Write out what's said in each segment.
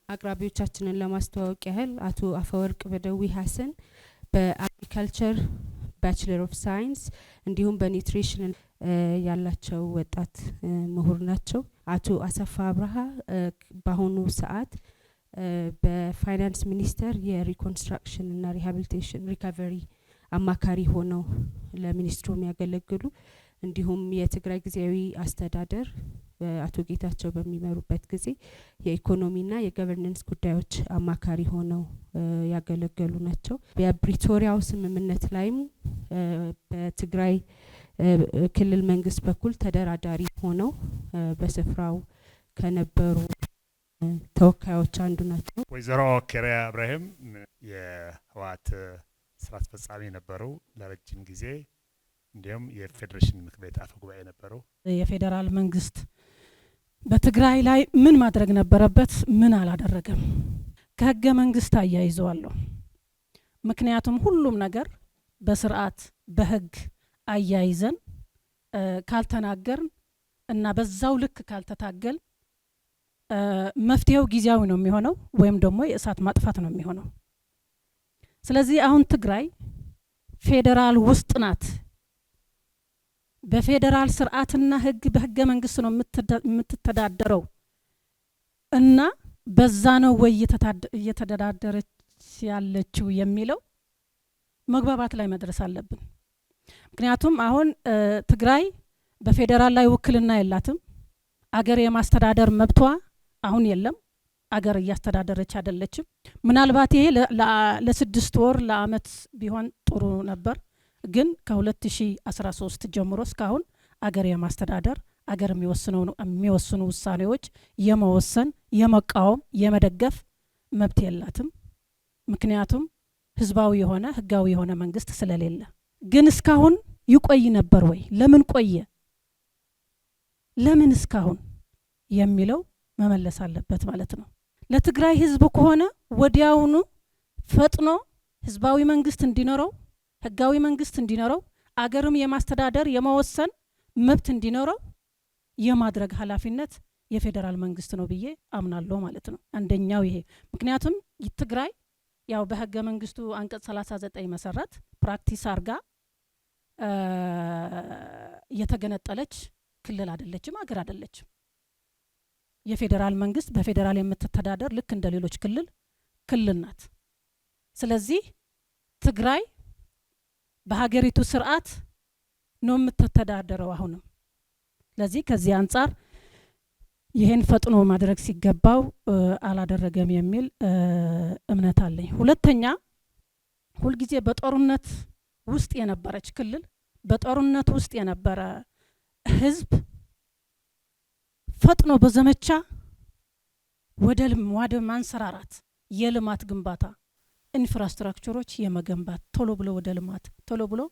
አቅራቢዎቻችንን ለማስተዋወቅ ያህል አቶ አፈወርቅ በደዊ ሐሰን በአግሪካልቸር ባችለር ኦፍ ሳይንስ እንዲሁም በኒውትሪሽን ያላቸው ወጣት ምሁር ናቸው። አቶ አሰፋ አብርሃ በአሁኑ ሰዓት በፋይናንስ ሚኒስቴር የሪኮንስትራክሽን እና ሪሃቢሊቴሽን ሪካቨሪ አማካሪ ሆነው ለሚኒስትሩ የሚያገለግሉ እንዲሁም የትግራይ ጊዜያዊ አስተዳደር አቶ ጌታቸው በሚመሩበት ጊዜ የኢኮኖሚና የገቨርነንስ ጉዳዮች አማካሪ ሆነው ያገለገሉ ናቸው። በፕሪቶሪያው ስምምነት ላይም በትግራይ ክልል መንግስት በኩል ተደራዳሪ ሆነው በስፍራው ከነበሩ ተወካዮች አንዱ ናቸው። ወይዘሮ ኬሪያ ኢብራሂም የህወሓት ስራ አስፈጻሚ ነበሩ ለረጅም ጊዜ። እንዲሁም የፌዴሬሽን ምክር ቤት አፈ ጉባኤ ነበሩ። የፌዴራል መንግስት በትግራይ ላይ ምን ማድረግ ነበረበት፣ ምን አላደረገም? ከህገ መንግስት አያይዘዋለሁ። ምክንያቱም ሁሉም ነገር በስርዓት በህግ አያይዘን ካልተናገርን እና በዛው ልክ ካልተታገል መፍትሄው ጊዜያዊ ነው የሚሆነው ወይም ደግሞ የእሳት ማጥፋት ነው የሚሆነው። ስለዚህ አሁን ትግራይ ፌዴራል ውስጥ ናት። በፌዴራል ስርዓትና ህግ በህገ መንግስት ነው የምትተዳደረው እና በዛ ነው ወይ እየተደዳደረች ያለችው የሚለው መግባባት ላይ መድረስ አለብን። ምክንያቱም አሁን ትግራይ በፌዴራል ላይ ውክልና የላትም። አገር የማስተዳደር መብቷ አሁን የለም። አገር እያስተዳደረች አይደለችም። ምናልባት ይሄ ለ6 ወር ለአመት ቢሆን ጥሩ ነበር። ግን ከ2013 ጀምሮ እስካሁን አገር የማስተዳደር አገር የሚወስኑ ውሳኔዎች የመወሰን የመቃወም የመደገፍ መብት የላትም። ምክንያቱም ህዝባዊ የሆነ ህጋዊ የሆነ መንግስት ስለሌለ። ግን እስካሁን ይቆይ ነበር ወይ? ለምን ቆየ? ለምን እስካሁን የሚለው መመለስ አለበት ማለት ነው። ለትግራይ ህዝብ ከሆነ ወዲያውኑ ፈጥኖ ህዝባዊ መንግስት እንዲኖረው ህጋዊ መንግስት እንዲኖረው አገርም የማስተዳደር የመወሰን መብት እንዲኖረው የማድረግ ኃላፊነት የፌዴራል መንግስት ነው ብዬ አምናለሁ ማለት ነው። አንደኛው ይሄ። ምክንያቱም ትግራይ ያው በህገ መንግስቱ አንቀጽ 39 መሰረት ፕራክቲስ አርጋ የተገነጠለች ክልል አይደለችም፣ አገር አይደለችም። የፌዴራል መንግስት በፌዴራል የምትተዳደር ልክ እንደ ሌሎች ክልል ናት። ስለዚህ ትግራይ በሀገሪቱ ስርዓት ነው የምትተዳደረው አሁንም። ስለዚህ ከዚህ አንጻር ይሄን ፈጥኖ ማድረግ ሲገባው አላደረገም የሚል እምነት አለኝ። ሁለተኛ ሁልጊዜ በጦርነት ውስጥ የነበረች ክልል፣ በጦርነት ውስጥ የነበረ ህዝብ ፈጥኖ በዘመቻ ወደ ማንሰራራት የልማት ግንባታ ኢንፍራስትራክቸሮች የመገንባት ቶሎ ብሎ ወደ ልማት ቶሎ ብሎ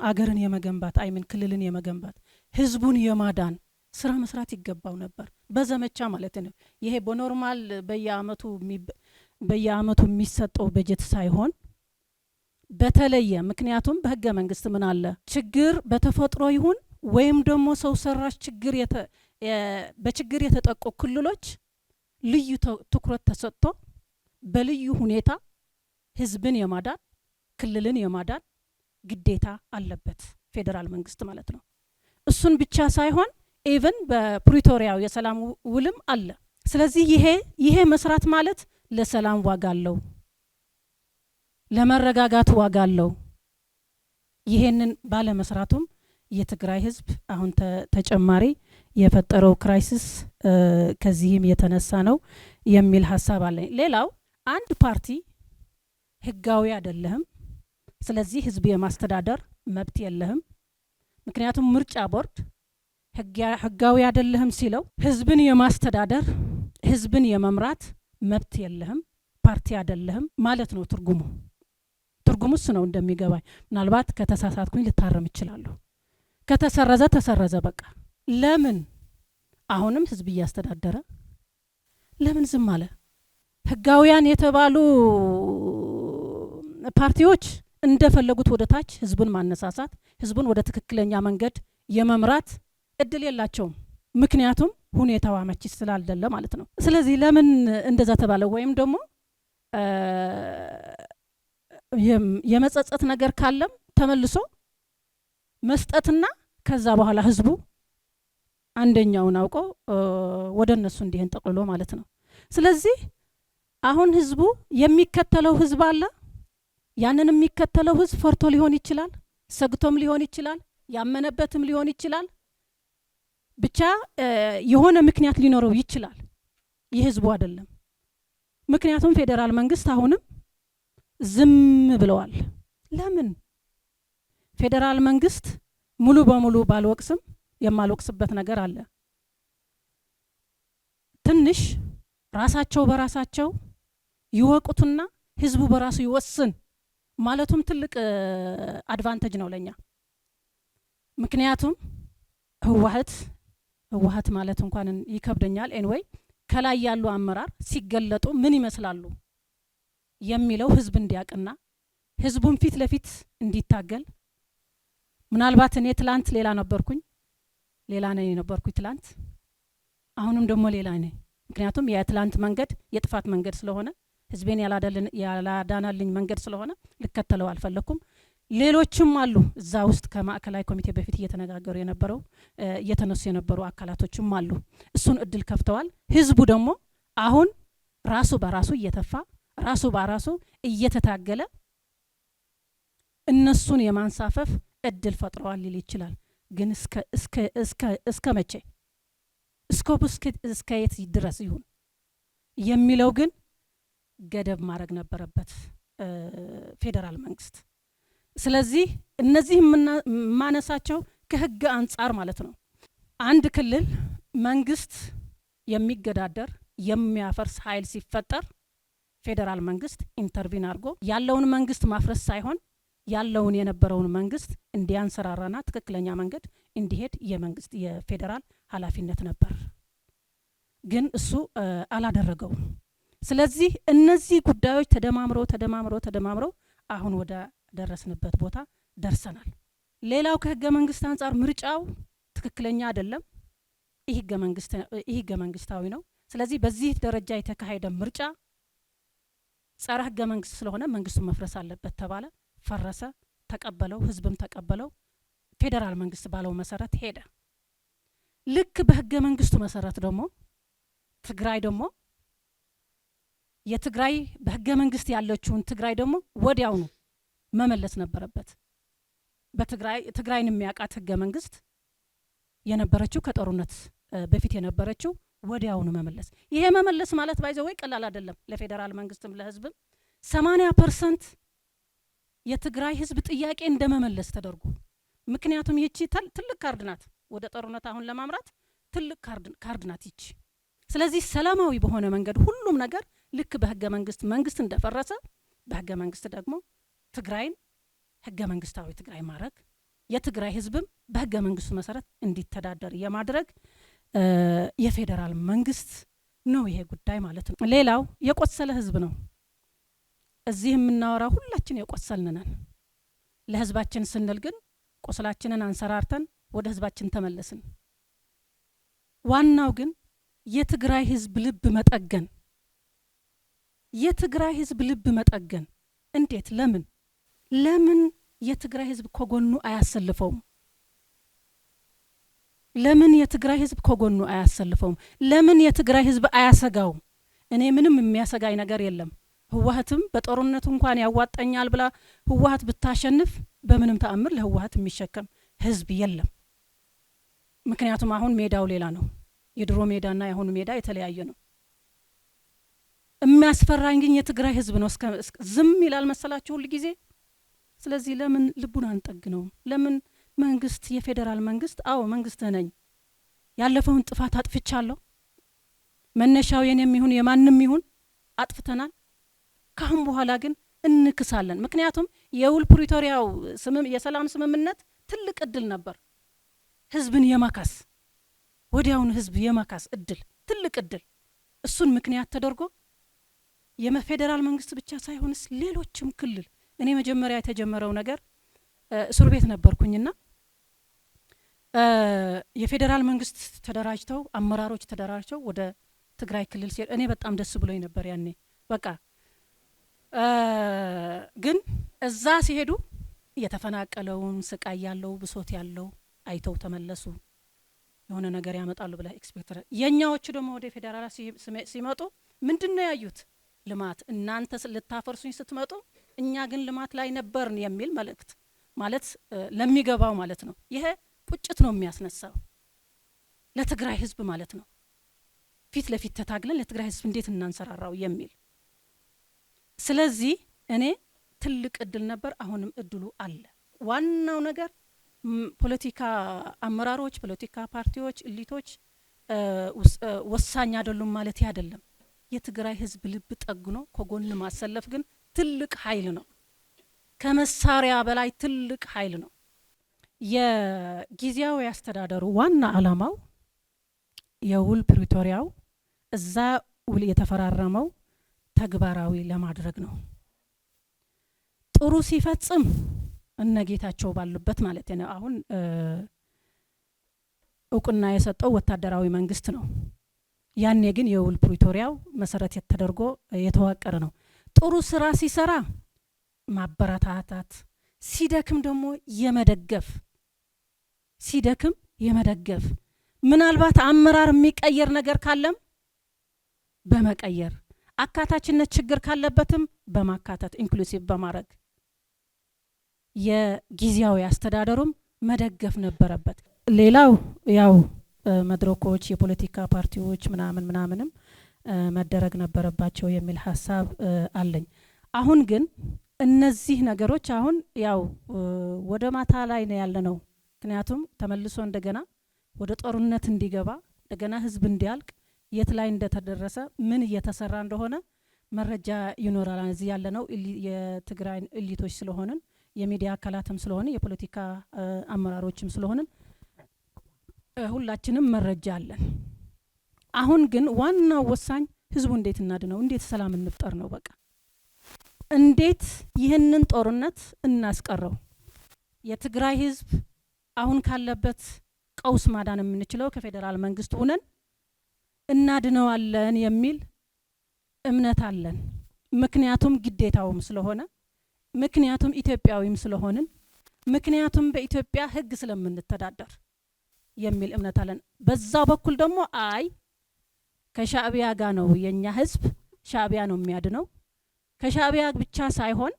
አገርን የመገንባት ክልልን የመገንባት ህዝቡን የማዳን ስራ መስራት ይገባው ነበር። በዘመቻ ማለት ነው። ይሄ በኖርማል በየአመቱ የሚሰጠው በጀት ሳይሆን በተለየ። ምክንያቱም በህገ መንግስት ምን አለ? ችግር በተፈጥሮ ይሁን ወይም ደግሞ ሰው ሰራሽ ችግር በችግር የተጠቁ ክልሎች ልዩ ትኩረት ተሰጥቶ በልዩ ሁኔታ ህዝብን የማዳን ክልልን የማዳን ግዴታ አለበት ፌዴራል መንግስት ማለት ነው። እሱን ብቻ ሳይሆን ኢቭን በፕሪቶሪያው የሰላም ውልም አለ። ስለዚህ ይሄ መስራት ማለት ለሰላም ዋጋ አለው፣ ለመረጋጋት ዋጋ አለው። ይሄንን ባለ መስራቱም የትግራይ ህዝብ አሁን ተጨማሪ የፈጠረው ክራይሲስ ከዚህም የተነሳ ነው የሚል ሐሳብ አለኝ። ሌላው አንድ ፓርቲ ህጋዊ አይደለም፣ ስለዚህ ህዝብ የማስተዳደር መብት የለህም። ምክንያቱም ምርጫ ቦርድ ህጋዊ አይደለም ሲለው ህዝብን የማስተዳደር ህዝብን የመምራት መብት የለህም፣ ፓርቲ አይደለም ማለት ነው ትርጉሙስ ነው እንደሚገባኝ። ምናልባት ከተሳሳትኩኝ ልታረም እችላለሁ። ከተሰረዘ ተሰረዘ በቃ። ለምን አሁንም ህዝብ እያስተዳደረ ለምን ዝም አለ? ህጋዊያን የተባሉ ፓርቲዎች እንደፈለጉት ወደ ታች ህዝብን ማነሳሳት፣ ህዝብን ወደ ትክክለኛ መንገድ የመምራት እድል የላቸውም። ምክንያቱም ሁኔታው አመቺ ስላልደለ ማለት ነው። ስለዚህ ለምን እንደዛ ተባለ? ወይም ደግሞ የመጸጸት ነገር ካለም ተመልሶ መስጠትና ከዛ በኋላ ህዝቡ አንደኛውን አውቆ ወደ እነሱ እንዲሄን ጠቅልሎ ማለት ነው። ስለዚህ አሁን ህዝቡ የሚከተለው ህዝብ አለ። ያንን የሚከተለው ህዝብ ፈርቶ ሊሆን ይችላል፣ ሰግቶም ሊሆን ይችላል፣ ያመነበትም ሊሆን ይችላል። ብቻ የሆነ ምክንያት ሊኖረው ይችላል። የህዝቡ አይደለም። ምክንያቱም ፌዴራል መንግስት አሁንም ዝም ብለዋል። ለምን? ፌዴራል መንግስት ሙሉ በሙሉ ባልወቅስም የማልወቅስበት ነገር አለ። ትንሽ ራሳቸው በራሳቸው ይወቁትና ህዝቡ በራሱ ይወስን ማለቱም ትልቅ አድቫንቴጅ ነው ለኛ። ምክንያቱም ህወሓት ማለት እንኳን ይከብደኛል። ኤንዌይ ከላይ ያሉ አመራር ሲገለጡ ምን ይመስላሉ የሚለው ህዝብ እንዲያቅና ህዝቡን ፊት ለፊት እንዲታገል። ምናልባት እኔ ትላንት ሌላ ነበርኩኝ ትላንት፣ አሁንም ደግሞ ሌላ ነኝ። ምክንያቱም የትላንት መንገድ የጥፋት መንገድ ስለሆነ ህዝቤን ያላዳናልኝ መንገድ ስለሆነ ልከተለው አልፈለኩም። ሌሎችም አሉ እዛ ውስጥ ከማዕከላዊ ኮሚቴ በፊት እየተነጋገሩ የነበረው እየተነሱ የነበሩ አካላቶችም አሉ። እሱን እድል ከፍተዋል። ህዝቡ ደግሞ አሁን ራሱ በራሱ እየተፋ ራሱ በራሱ እየተታገለ እነሱን የማንሳፈፍ እድል ፈጥረዋል ሊል ይችላል። ግን እስከ መቼ እስከ የት ድረስ ይሁን የሚለው ግን ገደብ ማድረግ ነበረበት ፌዴራል መንግስት። ስለዚህ እነዚህ ማነሳቸው ከህግ አንጻር ማለት ነው። አንድ ክልል መንግስት የሚገዳደር የሚያፈርስ ኃይል ሲፈጠር ፌዴራል መንግስት ኢንተርቪን አድርጎ ያለውን መንግስት ማፍረስ ሳይሆን ያለውን የነበረውን መንግስት እንዲያንሰራራና ትክክለኛ መንገድ እንዲሄድ የመንግስት የፌዴራል ኃላፊነት ነበር። ግን እሱ አላደረገውም። ስለዚህ እነዚህ ጉዳዮች ተደማምረው አሁን ወደ ደረስንበት ቦታ ደርሰናል። ሌላው ከህገ መንግስት አንጻር ምርጫው ትክክለኛ አይደለም። ይህ ህገ መንግስታዊ ነው። ስለዚህ በዚህ ደረጃ የተካሄደ ምርጫ ጸረ ህገ መንግስት ስለሆነ መንግስቱ መፍረስ አለበት ተባለ። ፈረሰ፣ ተቀበለው፣ ህዝብም ተቀበለው። ፌዴራል መንግስት ባለው መሰረት ሄደ። ልክ በህገ መንግስቱ መሰረት ደግሞ ትግራይ ደግሞ የትግራይ በህገ መንግስት ያለችውን ትግራይ ደግሞ ወዲያውኑ መመለስ ነበረበት። ትግራይን የሚያውቃት ህገ መንግስት የነበረችው ከጦርነት በፊት የነበረችው ወዲያውኑ መመለስ። ይሄ መመለስ ማለት ባይዘው ወይ ቀላል አይደለም። ለፌዴራል መንግስትም ለህዝብም 80% የትግራይ ህዝብ ጥያቄ እንደመመለስ ተደርጎ፣ ምክንያቱም ይቺ ትልቅ ካርድ ናት ወደ ጦርነት አሁን ለማምራት ትልቅ ካርድ ናት ይቺ። ስለዚህ ሰላማዊ በሆነ መንገድ ሁሉም ነገር ልክ በህገ መንግስት እንደፈረሰ በህገ መንግስት ደግሞ ትግራይን ህገ መንግስታዊ ትግራይ ማድረግ የትግራይ ህዝብም በህገ መንግስቱ መሰረት እንዲተዳደር የማድረግ የፌዴራል መንግስት ነው ይሄ ጉዳይ ማለት ነው። ሌላው የቆሰለ ህዝብ ነው። እዚህ የምናወራው ሁላችን የቆሰልን ነን። ለህዝባችን ስንል ግን ቆስላችንን አንሰራርተን ወደ ህዝባችን ተመለስን። ዋናው ግን የትግራይ ህዝብ ልብ መጠገን እንዴት? ለምን የትግራይ ህዝብ ከጎኑ አያሰልፈውም? ለምን የትግራይ ህዝብ ከጎኑ አያሰልፈውም? ለምን የትግራይ ህዝብ አያሰጋውም? እኔ ምንም የሚያሰጋኝ ነገር የለም። ህወሓትም በጦርነቱ እንኳን ያዋጣኛል ብላ ህወሓት ብታሸንፍ በምንም ተአምር ለህወሓት የሚሸከም ህዝብ የለም። ምክንያቱም አሁን ሜዳው ሌላ ነው። የድሮ ሜዳና የአሁኑ ሜዳ የተለያየ ነው። የሚያስፈራኝ ግን የትግራይ ህዝብ ነው። ዝም ይላል መሰላችሁ ሁሉ ጊዜ። ስለዚህ ለምን ልቡን አንጠግነው? ለምን መንግስት የፌዴራል መንግስት መንግስት ነኝ፣ ያለፈውን ጥፋት አጥፍቻለሁ፣ መነሻው የኔም ይሁን የማንም ይሁን አጥፍተናል፣ ካሁን በኋላ ግን እንክሳለን። ምክንያቱም የውል ፕሪቶሪያው የሰላም ስምምነት ትልቅ እድል ነበር፣ ህዝብን የማካስ ወዲያውን ህዝብ የማካስ እድል፣ ትልቅ እድል። እሱን ምክንያት ተደርጎ የፌዴራል መንግስት ብቻ ሳይሆንስ ሌሎችም ክልል እኔ መጀመሪያ የተጀመረው ነገር እስር ቤት ነበርኩኝና የፌዴራል መንግስት ተደራጅተው አመራሮች ተደራጅተው ወደ ትግራይ ክልል ሲሄድ እኔ በጣም ደስ ብሎኝ ነበር ያኔ። በቃ ግን እዛ ሲሄዱ የተፈናቀለውን ስቃይ ያለው ብሶት ያለው አይተው ተመለሱ። የሆነ ነገር ያመጣሉ ብለ ኤክስፔክተር። የኛዎቹ ደግሞ ወደ ፌዴራል ሲመጡ ምንድነው ያዩት? ልማት። እናንተ ልታፈርሱኝ ስትመጡ እኛ ግን ልማት ላይ ነበርን የሚል መልእክት ማለት ለሚገባው ማለት ነው። ይሄ ቁጭት ነው የሚያስነሳው ለትግራይ ህዝብ ማለት ነው። ፊት ለፊት ተታግለን ለትግራይ ህዝብ እንዴት እናንሰራራው የሚል። ስለዚህ እኔ ትልቅ እድል ነበር፣ አሁንም እድሉ አለ። ዋናው ነገር ፖለቲካ አመራሮች፣ ፖለቲካ ፓርቲዎች፣ እሊቶች ወሳኝ አይደሉም ማለት አይደለም። የትግራይ ህዝብ ልብ ጠግኖ ከጎን ማሰለፍ ግን ትልቅ ኃይል ነው። ከመሳሪያ በላይ ትልቅ ኃይል ነው። የጊዜያዊ አስተዳደሩ ዋና አላማው የውል ፕሪቶሪያው እዛ ውል የተፈራረመው ተግባራዊ ለማድረግ ነው። ጥሩ ሲፈጽም እነጌታቸው ባሉበት ማለት ነው። አሁን እውቅና የሰጠው ወታደራዊ መንግስት ነው። ያኔ ግን የውል ፕሪቶሪያው መሰረት ተደርጎ የተዋቀረ ነው። ጥሩ ስራ ሲሰራ ማበረታታት፣ ሲደክም ደግሞ የመደገፍ ምናልባት አመራር የሚቀየር ነገር ካለም በመቀየር አካታችነት ችግር ካለበትም በማካተት ኢንክሉሲቭ በማድረግ የጊዜያዊ አስተዳደሩም መደገፍ ነበረበት። ሌላው ያው መድረኮች የፖለቲካ ፓርቲዎች ምናምንም መደረግ ነበረባቸው የሚል ሀሳብ አለኝ። አሁን ግን እነዚህ ነገሮች አሁን ያው ወደ ማታ ላይ ነው ያለነው። ምክንያቱም ተመልሶ እንደገና ወደ ጦርነት እንዲገባ እንደገና ህዝብ እንዲያልቅ የት ላይ እንደተደረሰ ምን እየተሰራ እንደሆነ መረጃ ይኖራል። እዚህ ያለነው የትግራይ እሊቶች ስለሆንን የሚዲያ አካላትም ስለሆነ የፖለቲካ አመራሮችም ስለሆንን ሁላችንም መረጃ አለን። አሁን ግን ዋናው ወሳኝ ህዝቡ እንዴት እናድነው፣ እንዴት ሰላም እንፍጠር ነው። በቃ እንዴት ይህንን ጦርነት እናስቀረው። የትግራይ ህዝብ አሁን ካለበት ቀውስ ማዳን የምንችለው ከፌዴራል መንግስት ሆነን እናድነዋለን የሚል እምነት አለን። ምክንያቱም ግዴታውም ስለሆነ፣ ምክንያቱም ኢትዮጵያዊም ስለሆንን፣ ምክንያቱም በኢትዮጵያ ህግ ስለምንተዳደር የሚል እምነት አለን። በዛው በኩል ደግሞ አይ ከሻዕቢያ ጋር ነው የኛ ህዝብ ሻዕቢያ ነው የሚያድነው፣ ከሻዕቢያ ብቻ ሳይሆን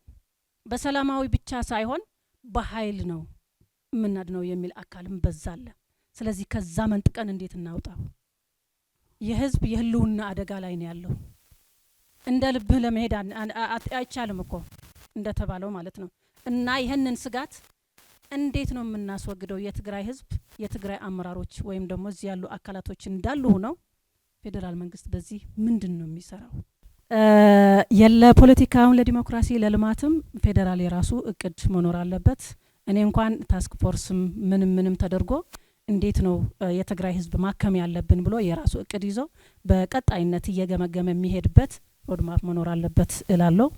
በሰላማዊ ብቻ ሳይሆን በኃይል ነው የምናድነው የሚል አካልም በዛለ። ስለዚህ ከዛ መንጥቀን እንዴት እናውጣው? የህዝብ የህልውና አደጋ ላይ ነው ያለው። እንደ ልብህ ለመሄድ አይቻልም እኮ እንደተባለው ማለት ነው። እና ይህንን ስጋት እንዴት ነው የምናስወግደው? የትግራይ ህዝብ የትግራይ አመራሮች ወይም ደግሞ እዚህ ያሉ አካላቶች እንዳሉ ሆነው ፌዴራል መንግስት በዚህ ምንድን ነው የሚሰራው? ለፖለቲካውም ለዲሞክራሲ ለልማትም ፌዴራል የራሱ እቅድ መኖር አለበት። እኔ እንኳን ታስክ ፎርስም ምንም ተደርጎ እንዴት ነው የትግራይ ህዝብ ማከም ያለብን ብሎ የራሱ እቅድ ይዞ በቀጣይነት እየገመገመ የሚሄድበት ሮድማፕ መኖር አለበት እላለሁ።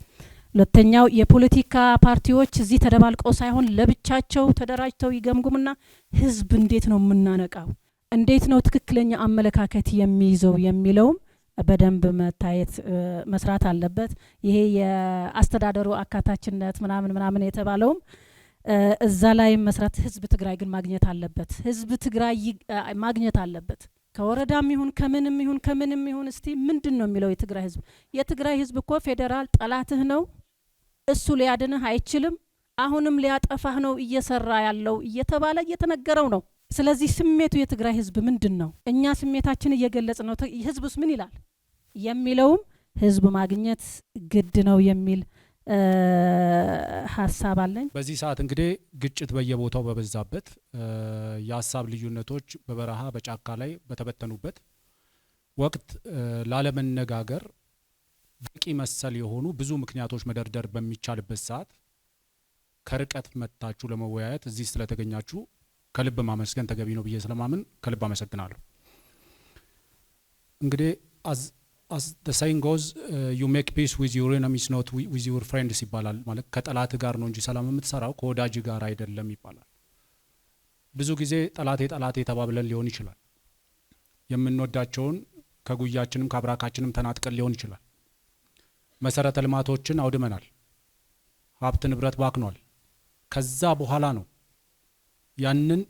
ሁለተኛው የፖለቲካ ፓርቲዎች እዚህ ተደባልቀው ሳይሆን ለብቻቸው ተደራጅተው ይገምጉምና ህዝብ እንዴት ነው የምናነቃው፣ እንዴት ነው ትክክለኛ አመለካከት የሚይዘው የሚለውም በደንብ መታየት መስራት አለበት። ይሄ የአስተዳደሩ አካታችነት ምናምን የተባለውም እዛ ላይ መስራት ህዝብ ትግራይ ግን ማግኘት አለበት። ህዝብ ትግራይ ማግኘት አለበት። ከወረዳም ይሁን ከምንም ይሁን እስቲ ምንድን ነው የሚለው የትግራይ ህዝብ? የትግራይ ህዝብ እኮ ፌዴራል ጠላትህ ነው፣ እሱ ሊያድንህ አይችልም፣ አሁንም ሊያጠፋህ ነው እየሰራ ያለው እየተባለ እየተነገረው ነው። ስለዚህ ስሜቱ የትግራይ ህዝብ ምንድን ነው? እኛ ስሜታችን እየገለጽ ነው። ህዝቡስ ምን ይላል የሚለውም ህዝብ ማግኘት ግድ ነው የሚል ሀሳብ አለኝ። በዚህ ሰዓት እንግዲህ ግጭት በየቦታው በበዛበት የሀሳብ ልዩነቶች በበረሃ በጫካ ላይ በተበተኑበት ወቅት ላለመነጋገር በቂ መሰል የሆኑ ብዙ ምክንያቶች መደርደር በሚቻልበት ሰዓት ከርቀት መጥታችሁ ለመወያየት እዚህ ስለተገኛችሁ ከልብ ማመስገን ተገቢ ነው ብዬ ስለማምን ከልብ አመሰግናለሁ። እንግዲህ as the saying goes, you make peace with your enemies not with your friends ይባላል። ማለት ከጠላት ጋር ነው እንጂ ሰላም የምትሰራው ከወዳጅ ጋር አይደለም ይባላል። ብዙ ጊዜ ጠላቴ ተባብለን ሊሆን ይችላል። የምንወዳቸውን ከጉያችንም ከአብራካችንም ተናጥቀን ሊሆን ይችላል። መሰረተ ልማቶችን አውድመናል። ሀብት ንብረት ባክኗል። ከዛ በኋላ ነው ያንን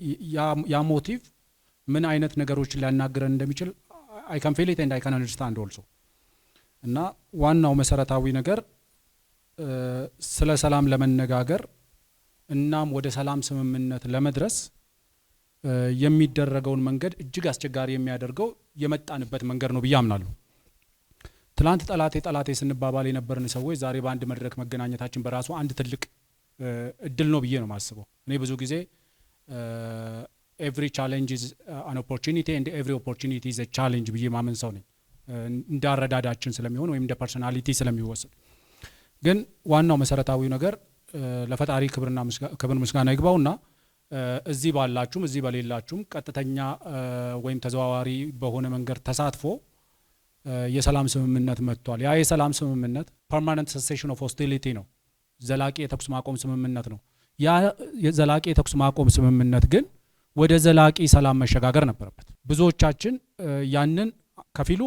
ያ ሞቲቭ ምን አይነት ነገሮችን ሊያናግረን እንደሚችል I can feel it and I can understand also። እና ዋናው መሰረታዊ ነገር ስለ ሰላም ለመነጋገር እናም ወደ ሰላም ስምምነት ለመድረስ የሚደረገውን መንገድ እጅግ አስቸጋሪ የሚያደርገው የመጣንበት መንገድ ነው ብዬ አምናለሁ። ትላንት ጠላቴ ስንባባል የነበርን ሰዎች ዛሬ በአንድ መድረክ መገናኘታችን በራሱ አንድ ትልቅ እድል ነው ብዬ ነው ማስበው። እኔ ብዙ ጊዜ every challenge is an opportunity and every opportunity is a challenge ብዬ ማመን ሰው ነኝ። እንዳረዳዳችን ስለሚሆን ወይም እንደ ፐርሰናሊቲ ስለሚወሰድ፣ ግን ዋናው መሰረታዊ ነገር ለፈጣሪ ክብር ምስጋና ይግባውና እዚህ ባላችሁም እዚህ በሌላችሁም ቀጥተኛ ወይም ተዘዋዋሪ በሆነ መንገድ ተሳትፎ የሰላም ስምምነት መጥቷል። ያ የሰላም ስምምነት permanent cessation of hostility ነው። ዘላቂ የተኩስ ማቆም ስምምነት ነው። ያ የዘላቂ የተኩስ ማቆም ስምምነት ግን ወደ ዘላቂ ሰላም መሸጋገር ነበረበት። ብዙዎቻችን ያንን ከፊሉ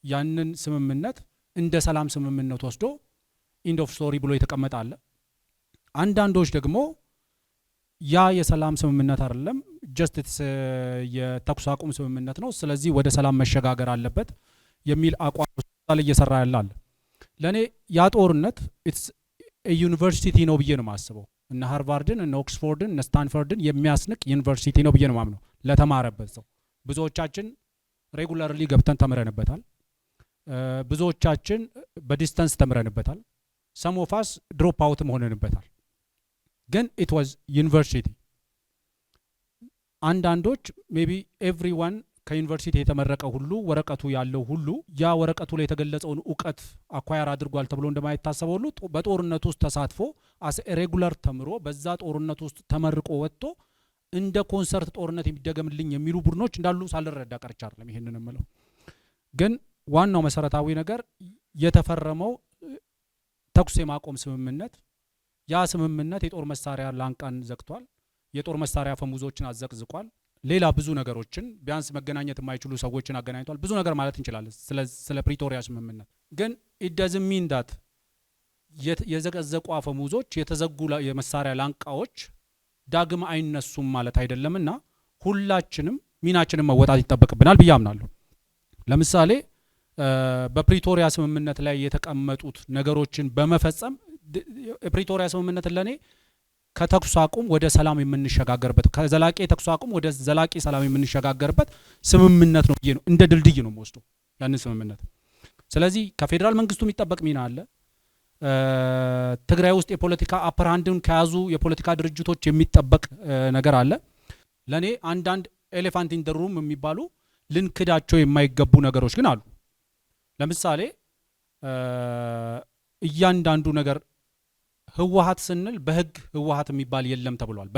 ያንን ስምምነት እንደ ሰላም ስምምነት ወስዶ ኢንድ ኦፍ ስቶሪ ብሎ የተቀመጠ አለ። አንዳንዶች ደግሞ ያ የሰላም ስምምነት አይደለም ጀስት የተኩስ አቁም ስምምነት ነው፣ ስለዚህ ወደ ሰላም መሸጋገር አለበት የሚል አቋም ላይ እየሰራ ያለ። ለኔ ያ ጦርነት ኢትስ ዩኒቨርሲቲ ነው ብዬ ነው ማስበው። እነ ሃርቫርድን እነ ኦክስፎርድን እነ ስታንፈርድን የሚያስንቅ ዩኒቨርሲቲ ነው ብዬ ነው ማምነው ለተማረበት ሰው። ብዙዎቻችን ሬጉላርሊ ገብተን ተምረንበታል። ብዙዎቻችን በዲስታንስ ተምረንበታል። ሰም ኦፍ አስ ድሮፕ አውትም ሆነንበታል። ግን ኢት ዋዝ ዩኒቨርሲቲ። አንዳንዶች ሜቢ ኤቭሪዋን ከዩኒቨርሲቲ የተመረቀ ሁሉ ወረቀቱ ያለው ሁሉ ያ ወረቀቱ ላይ የተገለጸውን እውቀት አኳየር አድርጓል ተብሎ እንደማይታሰበው ሁሉ በጦርነት ውስጥ ተሳትፎ አስ ሬጉላር ተምሮ በዛ ጦርነት ውስጥ ተመርቆ ወጥቶ እንደ ኮንሰርት ጦርነት የሚደገምልኝ የሚሉ ቡድኖች እንዳሉ ሳልረዳ ቀርቻ አይደለም ይሄንን እምለው። ግን ዋናው መሰረታዊ ነገር የተፈረመው ተኩስ የማቆም ስምምነት፣ ያ ስምምነት የጦር መሳሪያ ላንቃን ዘግቷል። የጦር መሳሪያ ፈሙዞችን አዘቅዝቋል። ሌላ ብዙ ነገሮችን ቢያንስ መገናኘት የማይችሉ ሰዎችን አገናኝቷል። ብዙ ነገር ማለት እንችላለን ስለ ፕሪቶሪያ ስምምነት። ግን it doesn't mean that የዘቀዘቁ አፈሙዞች የተዘጉ የመሳሪያ ላንቃዎች ዳግም አይነሱም ማለት አይደለምና ሁላችንም ሚናችንን መወጣት ይጠበቅብናል ብዬ አምናለሁ። ለምሳሌ በፕሪቶሪያ ስምምነት ላይ የተቀመጡት ነገሮችን በመፈጸም የፕሪቶሪያ ስምምነት ለኔ ከተኩስ አቁም ወደ ሰላም የምንሸጋገርበት ከዘላቂ የተኩስ አቁም ወደ ዘላቂ ሰላም የምንሸጋገርበት ስምምነት ነው ብዬ ነው እንደ ድልድይ ነው የምወስደው ያንን ስምምነት። ስለዚህ ከፌዴራል መንግስቱ የሚጠበቅ ሚና አለ። ትግራይ ውስጥ የፖለቲካ አፐር ሃንድን ከያዙ የፖለቲካ ድርጅቶች የሚጠበቅ ነገር አለ። ለኔ አንዳንድ ኤሌፋንት ኢን ዘ ሩም የሚባሉ ልንክዳቸው የማይገቡ ነገሮች ግን አሉ። ለምሳሌ እያንዳንዱ ነገር ህወሓት ስንል በህግ ህወሓት የሚባል የለም ተብሏል።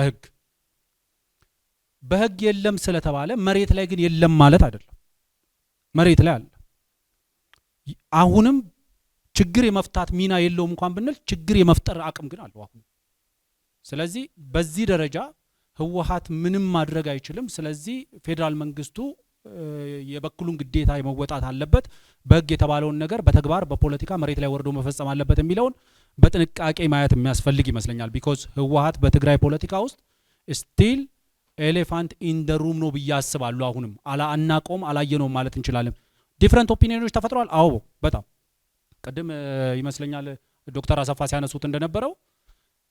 በህግ የለም ስለተባለ መሬት ላይ ግን የለም ማለት አይደለም። መሬት ላይ አለ። አሁንም ችግር የመፍታት ሚና የለውም እንኳን ብንል ችግር የመፍጠር አቅም ግን አለው አሁን። ስለዚህ በዚህ ደረጃ ህወሓት ምንም ማድረግ አይችልም። ስለዚህ ፌዴራል መንግስቱ የበኩሉን ግዴታ የመወጣት አለበት። በህግ የተባለውን ነገር በተግባር በፖለቲካ መሬት ላይ ወርዶ መፈጸም አለበት የሚለውን በጥንቃቄ ማየት የሚያስፈልግ ይመስለኛል። ቢኮዝ ህወሓት በትግራይ ፖለቲካ ውስጥ ስቲል ኤሌፋንት ኢን ዘ ሩም ነው ብዬ አስባለሁ። አሁንም አናቆም አላየነውም ማለት እንችላለን። ዲፍረንት ኦፒኒዮኖች ተፈጥረዋል። አዎ በጣም ቅድም ይመስለኛል ዶክተር አሰፋ ሲያነሱት እንደነበረው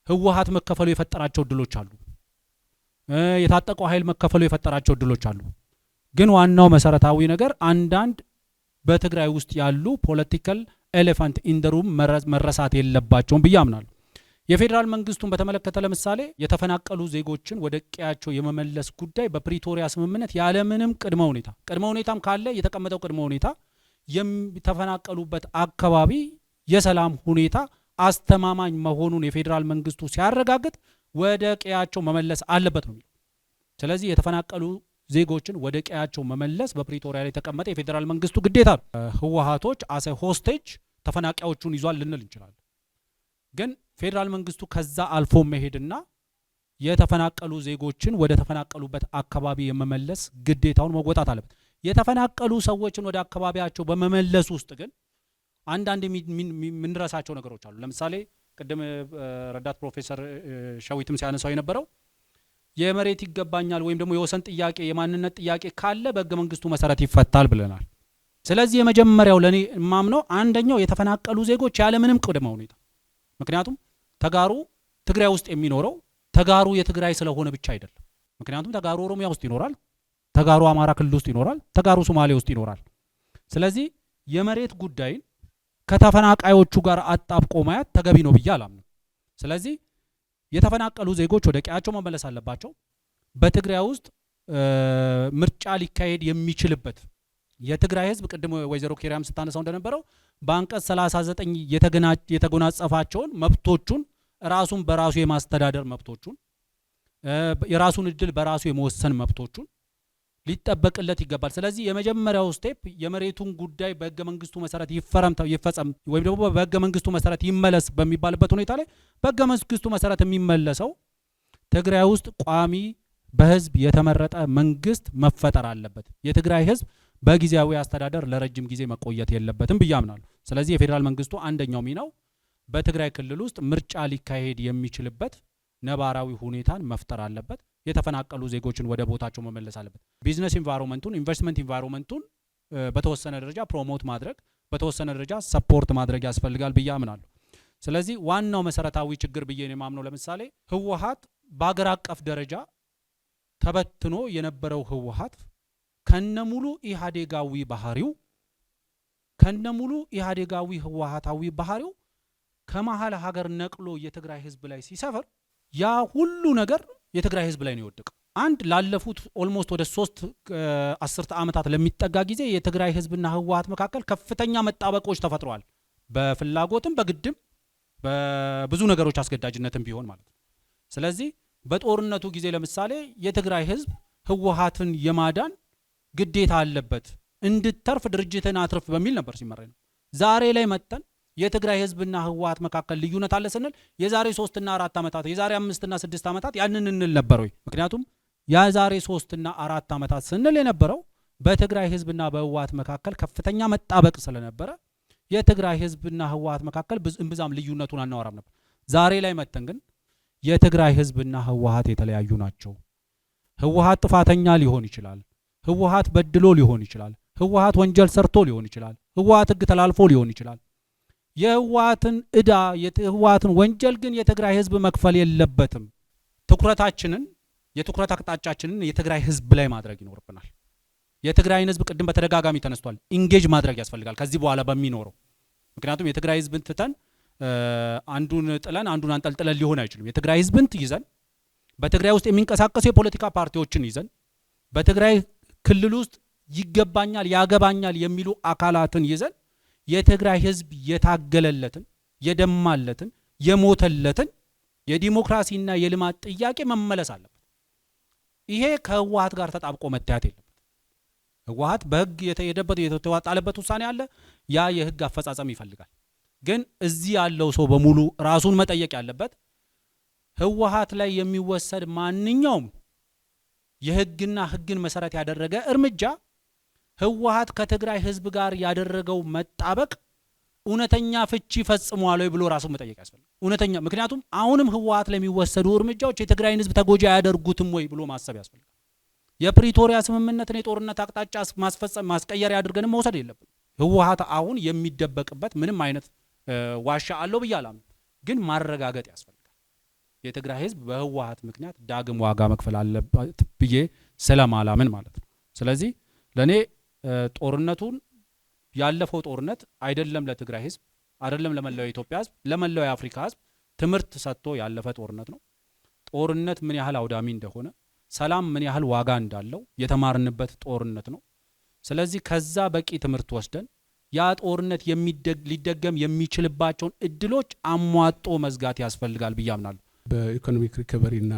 ህወሓት መከፈሉ የፈጠራቸው እድሎች አሉ። የታጠቀው ኃይል መከፈሉ የፈጠራቸው እድሎች አሉ። ግን ዋናው መሰረታዊ ነገር አንዳንድ በትግራይ ውስጥ ያሉ ፖለቲካል ኤሌፋንት ኢን ዘ ሩም መረሳት የለባቸውም ብዬ አምናለሁ። የፌዴራል መንግስቱን በተመለከተ ለምሳሌ የተፈናቀሉ ዜጎችን ወደ ቀያቸው የመመለስ ጉዳይ በፕሪቶሪያ ስምምነት ያለምንም ቅድመ ሁኔታም ካለ የተቀመጠው ቅድመ ሁኔታ የተፈናቀሉበት አካባቢ የሰላም ሁኔታ አስተማማኝ መሆኑን የፌዴራል መንግስቱ ሲያረጋግጥ ወደ ቀያቸው መመለስ አለበት ነው። ስለዚህ የተፈናቀሉ ዜጎችን ወደ ቀያቸው መመለስ በፕሪቶሪያ ላይ የተቀመጠ የፌዴራል መንግስቱ ግዴታ ነው። ህወሓቶች አሰ ሆስቴጅ ተፈናቃዮቹን ይዟል ልንል እንችላለን። ግን ፌዴራል መንግስቱ ከዛ አልፎ መሄድና የተፈናቀሉ ዜጎችን ወደ ተፈናቀሉበት አካባቢ የመመለስ ግዴታውን መወጣት አለበት። የተፈናቀሉ ሰዎችን ወደ አካባቢያቸው በመመለስ ውስጥ ግን አንዳንድ የምንረሳቸው ነገሮች አሉ። ለምሳሌ ቅድም ረዳት ፕሮፌሰር ሸዊትም ሲያነሳው የነበረው የመሬት ይገባኛል ወይም ደግሞ የወሰን ጥያቄ የማንነት ጥያቄ ካለ በሕገ መንግስቱ መሰረት ይፈታል ብለናል። ስለዚህ የመጀመሪያው ለኔ ማምነው አንደኛው የተፈናቀሉ ዜጎች ያለ ምንም ቅድመ ሁኔታ፣ ምክንያቱም ተጋሩ ትግራይ ውስጥ የሚኖረው ተጋሩ የትግራይ ስለሆነ ብቻ አይደለም። ምክንያቱም ተጋሩ ኦሮሚያ ውስጥ ይኖራል፣ ተጋሩ አማራ ክልል ውስጥ ይኖራል፣ ተጋሩ ሶማሌ ውስጥ ይኖራል። ስለዚህ የመሬት ጉዳይን ከተፈናቃዮቹ ጋር አጣብቆ ማየት ተገቢ ነው ብዬ አላምንም። ስለዚህ የተፈናቀሉ ዜጎች ወደ ቀያቸው መመለስ አለባቸው። በትግራይ ውስጥ ምርጫ ሊካሄድ የሚችልበት የትግራይ ህዝብ ቅድም ወይዘሮ ኬሪያም ስታነሳው እንደነበረው በአንቀጽ 39 የተጎናጸፋቸውን መብቶቹን ራሱን በራሱ የማስተዳደር መብቶቹን የራሱን እድል በራሱ የመወሰን መብቶቹን ሊጠበቅለት ይገባል። ስለዚህ የመጀመሪያው ስቴፕ የመሬቱን ጉዳይ በሕገ መንግስቱ መሰረት ይፈጸም ወይም ደግሞ በሕገ መንግስቱ መሰረት ይመለስ በሚባልበት ሁኔታ ላይ በሕገ መንግስቱ መሰረት የሚመለሰው ትግራይ ውስጥ ቋሚ በህዝብ የተመረጠ መንግስት መፈጠር አለበት። የትግራይ ህዝብ በጊዜያዊ አስተዳደር ለረጅም ጊዜ መቆየት የለበትም ብዬ አምናለሁ። ስለዚህ የፌዴራል መንግስቱ አንደኛው ሚናው በትግራይ ክልል ውስጥ ምርጫ ሊካሄድ የሚችልበት ነባራዊ ሁኔታን መፍጠር አለበት። የተፈናቀሉ ዜጎችን ወደ ቦታቸው መመለስ አለበት። ቢዝነስ ኢንቫይሮንመንቱን ኢንቨስትመንት ኢንቫይሮንመንቱን በተወሰነ ደረጃ ፕሮሞት ማድረግ በተወሰነ ደረጃ ሰፖርት ማድረግ ያስፈልጋል ብዬ አምናለሁ። ስለዚህ ዋናው መሰረታዊ ችግር ብዬ ነው የማምነው ለምሳሌ ህወሓት በአገር አቀፍ ደረጃ ተበትኖ የነበረው ህወሓት ከነሙሉ ኢህአዴጋዊ ባህሪው ከነሙሉ ኢህአዴጋዊ ህወሓታዊ ባህሪው ከመሀል ሀገር ነቅሎ የትግራይ ህዝብ ላይ ሲሰፍር ያ ሁሉ ነገር የትግራይ ህዝብ ላይ ነው የወደቀው። አንድ ላለፉት ኦልሞስት ወደ 3 አስርተ ዓመታት ለሚጠጋ ጊዜ የትግራይ ህዝብና ህወሓት መካከል ከፍተኛ መጣበቆች ተፈጥረዋል። በፍላጎትም በግድም በብዙ ነገሮች አስገዳጅነትም ቢሆን ማለት ነው። ስለዚህ በጦርነቱ ጊዜ ለምሳሌ የትግራይ ህዝብ ህወሓትን የማዳን ግዴታ አለበት፣ እንድትተርፍ ድርጅትን አትርፍ በሚል ነበር ሲመራ ነው። ዛሬ ላይ መጥተን የትግራይ ህዝብና ህወሓት መካከል ልዩነት አለ ስንል የዛሬ 3 እና 4 ዓመታት የዛሬ 5 እና 6 ዓመታት ያንን እንል ነበር ወይ? ምክንያቱም የዛሬ 3 እና 4 ዓመታት ስንል የነበረው በትግራይ ህዝብና በህወሓት መካከል ከፍተኛ መጣበቅ ስለነበረ የትግራይ ህዝብና ህወሓት መካከል እምብዛም ልዩነቱን አናወራም ነበር። ዛሬ ላይ መጥተን ግን የትግራይ ህዝብና ህወሓት የተለያዩ ናቸው። ህወሓት ጥፋተኛ ሊሆን ይችላል፣ ህወሓት በድሎ ሊሆን ይችላል፣ ህወሓት ወንጀል ሰርቶ ሊሆን ይችላል፣ ህወሓት ህግ ተላልፎ ሊሆን ይችላል። የህወሓትን እዳ የህወሓትን ወንጀል ግን የትግራይ ህዝብ መክፈል የለበትም። ትኩረታችንን የትኩረት አቅጣጫችንን የትግራይ ህዝብ ላይ ማድረግ ይኖርብናል። የትግራይን ህዝብ ቅድም በተደጋጋሚ ተነስቷል፣ ኢንጌጅ ማድረግ ያስፈልጋል ከዚህ በኋላ በሚኖረው። ምክንያቱም የትግራይ ህዝብን ትተን አንዱን ጥለን አንዱን አንጠልጥለን ሊሆን አይችልም። የትግራይ ህዝብን ይዘን በትግራይ ውስጥ የሚንቀሳቀሱ የፖለቲካ ፓርቲዎችን ይዘን በትግራይ ክልል ውስጥ ይገባኛል ያገባኛል የሚሉ አካላትን ይዘን የትግራይ ህዝብ የታገለለትን የደማለትን የሞተለትን የዲሞክራሲና የልማት ጥያቄ መመለስ አለበት። ይሄ ከህወሓት ጋር ተጣብቆ መታየት የለበት። ህወሓት በህግ የተዋጣለበት ውሳኔ አለ። ያ የህግ አፈጻጸም ይፈልጋል። ግን እዚህ ያለው ሰው በሙሉ ራሱን መጠየቅ ያለበት ህወሓት ላይ የሚወሰድ ማንኛውም የህግና ህግን መሰረት ያደረገ እርምጃ ህወሓት ከትግራይ ህዝብ ጋር ያደረገው መጣበቅ እውነተኛ ፍቺ ፈጽሟል ወይ ብሎ ራሱን መጠየቅ ያስፈልጋል። እውነተኛ ምክንያቱም አሁንም ህወሓት ላይ የሚወሰዱ እርምጃዎች የትግራይን ህዝብ ተጎጂ አያደርጉትም ወይ ብሎ ማሰብ ያስፈልጋል። የፕሪቶሪያ ስምምነትን የጦርነት አቅጣጫ ማስፈጸም ማስቀየር ያድርገንም መውሰድ የለብንም። ህወሓት አሁን የሚደበቅበት ምንም አይነት ዋሻ አለው ብዬ አላምንም። ግን ማረጋገጥ ያስፈልጋል። የትግራይ ህዝብ በህወሓት ምክንያት ዳግም ዋጋ መክፈል አለበት ብዬ ስለማላምን ማለት ነው። ስለዚህ ለኔ ጦርነቱን ያለፈው ጦርነት አይደለም ለትግራይ ህዝብ አይደለም ለመላው የኢትዮጵያ ህዝብ ለመላው የአፍሪካ ህዝብ ትምህርት ሰጥቶ ያለፈ ጦርነት ነው። ጦርነት ምን ያህል አውዳሚ እንደሆነ፣ ሰላም ምን ያህል ዋጋ እንዳለው የተማርንበት ጦርነት ነው። ስለዚህ ከዛ በቂ ትምህርት ወስደን ያ ጦርነት ሊደገም የሚችልባቸውን እድሎች አሟጦ መዝጋት ያስፈልጋል ብዬ አምናለሁ። በኢኮኖሚክ ሪከቨሪ እና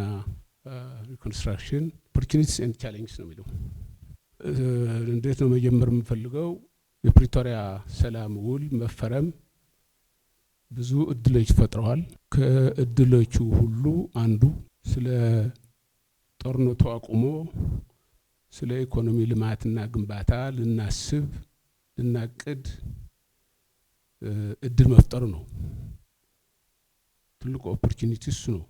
ሪኮንስትራክሽን ኦፖርቹኒቲስ ኤንድ ቻሌንጅስ ነው የሚለው። እንዴት ነው መጀመር የምፈልገው? የፕሪቶሪያ ሰላም ውል መፈረም ብዙ እድሎች ፈጥረዋል። ከእድሎቹ ሁሉ አንዱ ስለ ጦርነቱ አቁሞ ስለ ኢኮኖሚ ልማትና ግንባታ ልናስብ ልናቅድ እድል መፍጠር ነው። ትልቁ ኦፖርቹኒቲ እሱ ነው።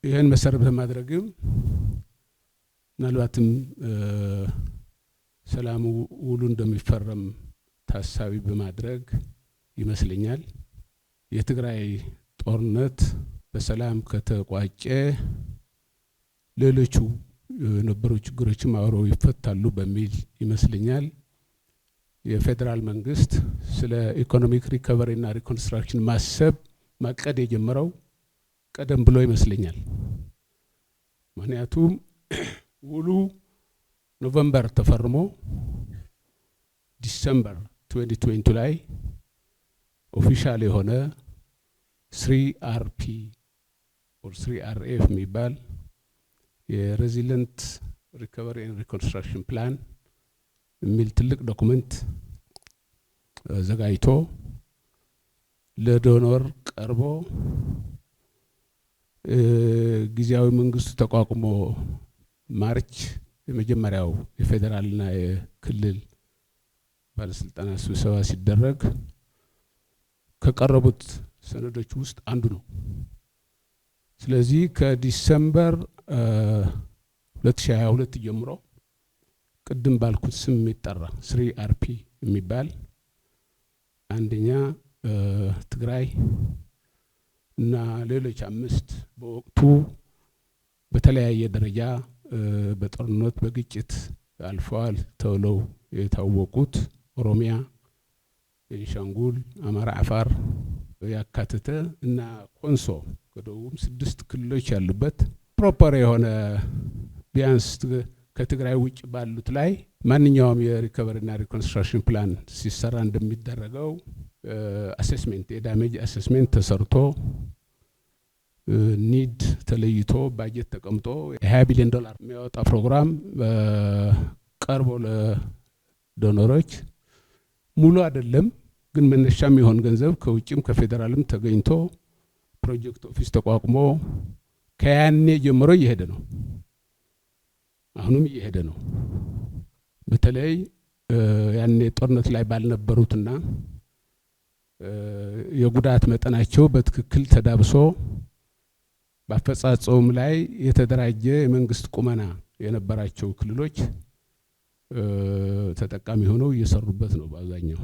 ይህን መሰረት በማድረግም ምናልባትም ሰላሙ ውሉ እንደሚፈረም ታሳቢ በማድረግ ይመስለኛል የትግራይ ጦርነት በሰላም ከተቋጨ ሌሎቹ የነበሩ ችግሮችም አብረው ይፈታሉ በሚል ይመስለኛል የፌዴራል መንግስት ስለ ኢኮኖሚክ ሪከቨሪ እና ሪኮንስትራክሽን ማቀድ የጀመረው ቀደም ብሎ ይመስለኛል። ምክንያቱም ውሉ ኖቨምበር ተፈርሞ ዲሰምበር 2020 ላይ ኦፊሻል የሆነ 3RP or 3RF የሚባል የሬዚለንት ሪከቨሪ ኤንድ ሪኮንስትራክሽን ፕላን የሚል ትልቅ ዶክመንት ዘጋጅቶ ለዶኖር ቀርቦ ጊዜያዊ መንግስቱ ተቋቁሞ ማርች የመጀመሪያው የፌዴራልና የክልል ባለስልጣናት ስብሰባ ሲደረግ ከቀረቡት ሰነዶች ውስጥ አንዱ ነው። ስለዚህ ከዲሰምበር 2022 ጀምሮ ቅድም ባልኩት ስም የሚጠራ 3RP የሚባል አንደኛ ትግራይ እና ሌሎች 5 በወቅቱ በተለያየ ደረጃ በጦርነት በግጭት አልፈዋል ተብለው የታወቁት ኦሮሚያ፣ ቤንሻንጉል፣ አማራ፣ አፋር ያካተተ እና ኮንሶ ከደቡብ 6 ክልሎች ያሉበት ፕሮፐር የሆነ ቢያንስ ከትግራይ ውጭ ባሉት ላይ ማንኛውም የሪከቨሪ እና ሪኮንስትራክሽን ፕላን ሲሰራ እንደሚደረገው አሴስሜንት የዳሜጅ አሴስሜንት ተሰርቶ ኒድ ተለይቶ ባጀት ተቀምጦ $20 ቢሊዮን የሚያወጣ ፕሮግራም ቀርቦ ለዶኖሮች ሙሉ አይደለም ግን መነሻም ይሆን ገንዘብ ከውጭም ከፌደራልም ተገኝቶ ፕሮጀክት ኦፊስ ተቋቁሞ ከያኔ ጀምሮ እየሄደ ነው። አሁንም እየሄደ ነው። በተለይ ያኔ ጦርነት ላይ ባልነበሩትና የጉዳት መጠናቸው በትክክል ተዳብሶ በአፈጻጸሙም ላይ የተደራጀ የመንግስት ቁመና የነበራቸው ክልሎች ተጠቃሚ ሆነው እየሰሩበት ነው። በአብዛኛው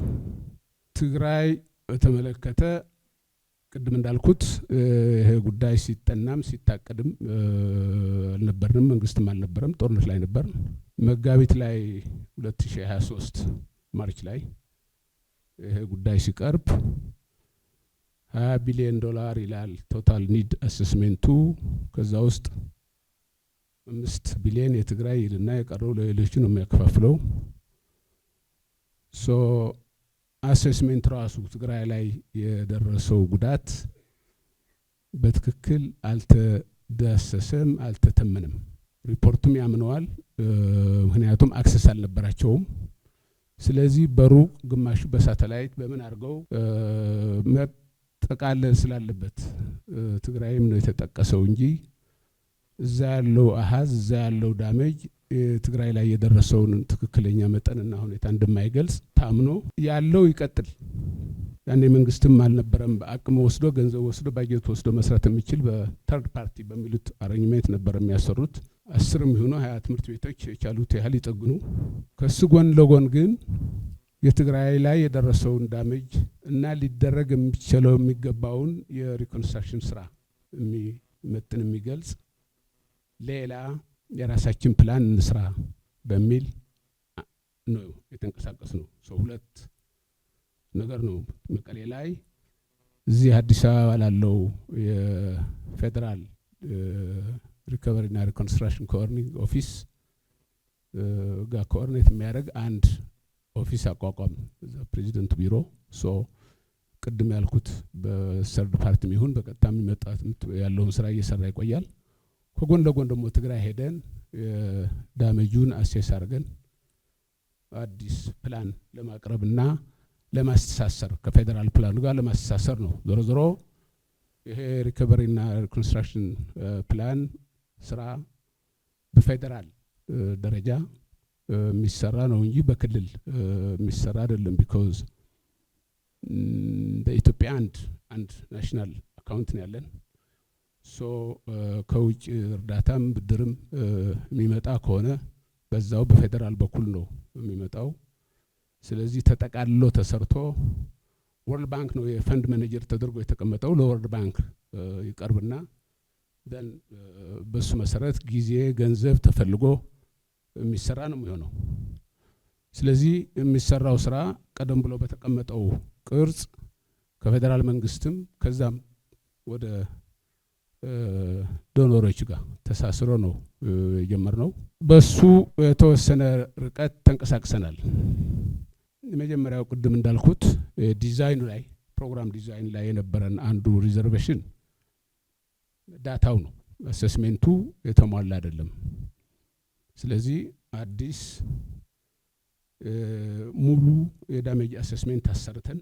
ትግራይ በተመለከተ ቅድም እንዳልኩት ይሄ ጉዳይ ሲጠናም ሲታቀድም አልነበርንም፣ መንግስትም አልነበረም፣ ጦርነት ላይ ነበር። መጋቢት ላይ 2023 ማርች ላይ ይሄ ጉዳይ ሲቀርብ $20 ቢሊዮን ይላል ቶታል ኒድ አሴስሜንቱ። ከዛ ውስጥ 5 ቢሊዮን የትግራይ ይልና የቀረው ለሌሎች ነው የሚያከፋፍለው። ሶ አሴስሜንት ራሱ ትግራይ ላይ የደረሰው ጉዳት በትክክል አልተዳሰሰም፣ አልተተመነም። ሪፖርቱም ያምነዋል፣ ምክንያቱም አክሰስ አልነበራቸውም። ስለዚህ በሩቅ ግማሹ በሳተላይት በምን አድርገው መጠቃለል ስላለበት ትግራይም ነው የተጠቀሰው እንጂ እዛ ያለው አሃዝ እዛ ያለው ዳሜጅ ትግራይ ላይ የደረሰውን ትክክለኛ መጠንና ሁኔታ እንደማይገልጽ ታምኖ ያለው ይቀጥል። ያኔ መንግስትም አልነበረም በአቅም ወስዶ ገንዘብ ወስዶ ባጀት ወስዶ መስራት የሚችል በተርድ ፓርቲ በሚሉት አሬንጅመንት ነበር የሚያሰሩት። 10 ይሁኑ 20 ትምህርት ቤቶች የቻሉት ያህል ይጠግኑ። ከሱ ጎን ለጎን ግን የትግራይ ላይ የደረሰውን ዳሜጅ እና ሊደረግ የሚችለው የሚገባውን የሪኮንስትራክሽን ስራ የሚመጥን የሚገልጽ ሌላ የራሳችን ፕላን እንስራ በሚል ነው የተንቀሳቀስ ነው። ሁለት ነገር ነው። መቀሌ ላይ እዚህ አዲስ አበባ ላለው የፌደራል ሪከቨሪ እና ሪኮንስትራክሽን ኮኦርዲኔሽን ኦፊስ ጋር ኮኦርዲኔት የሚያደርግ አንድ ኦፊስ አቋቋም ፕሬዚደንት ቢሮ። ቅድም ያልኩት በሰርድ ፓርቲም ይሁን በቀጥታ የሚመጣ ያለውን ስራ እየሰራ ይቆያል። ከጎን ለጎን ደግሞ ትግራይ ሄደን ዳሜጁን አሴስ አድርገን አዲስ ፕላን ለማቅረብና ለማስተሳሰር ከፌደራል ፕላኑ ጋር ለማስተሳሰር ነው። ዞሮ ዞሮ ይሄ ሪከቨሪና ሪኮንስትራክሽን ፕላን ስራ በፌደራል ደረጃ የሚሰራ ነው እንጂ በክልል የሚሰራ አይደለም። ቢኮዝ በኢትዮጵያ አንድ ናሽናል አካውንት ነው ያለን። ሶ ከውጭ እርዳታም ብድርም የሚመጣ ከሆነ በዛው በፌደራል በኩል ነው የሚመጣው። ስለዚህ ተጠቃልሎ ተሰርቶ ወርልድ ባንክ ነው የፈንድ ማኔጀር ተደርጎ የተቀመጠው። ለወርልድ ባንክ ይቀርብና ደን በሱ መሰረት ጊዜ ገንዘብ ተፈልጎ የሚሰራ ነው የሚሆነው። ስለዚህ የሚሰራው ስራ ቀደም ብሎ በተቀመጠው ቅርጽ ከፌደራል መንግስትም ከዛም ወደ ዶኖሮች ጋር ተሳስሮ ነው የጀመርነው። በሱ የተወሰነ ርቀት ተንቀሳቅሰናል። የመጀመሪያው ቅድም እንዳልኩት ዲዛይኑ ላይ ፕሮግራም ዲዛይን ላይ የነበረን አንዱ ሪዘርቬሽን ዳታው ነው። አሰስሜንቱ የተሟላ አይደለም። ስለዚህ አዲስ ሙሉ የዳሜጅ አሰስሜንት አሰርተን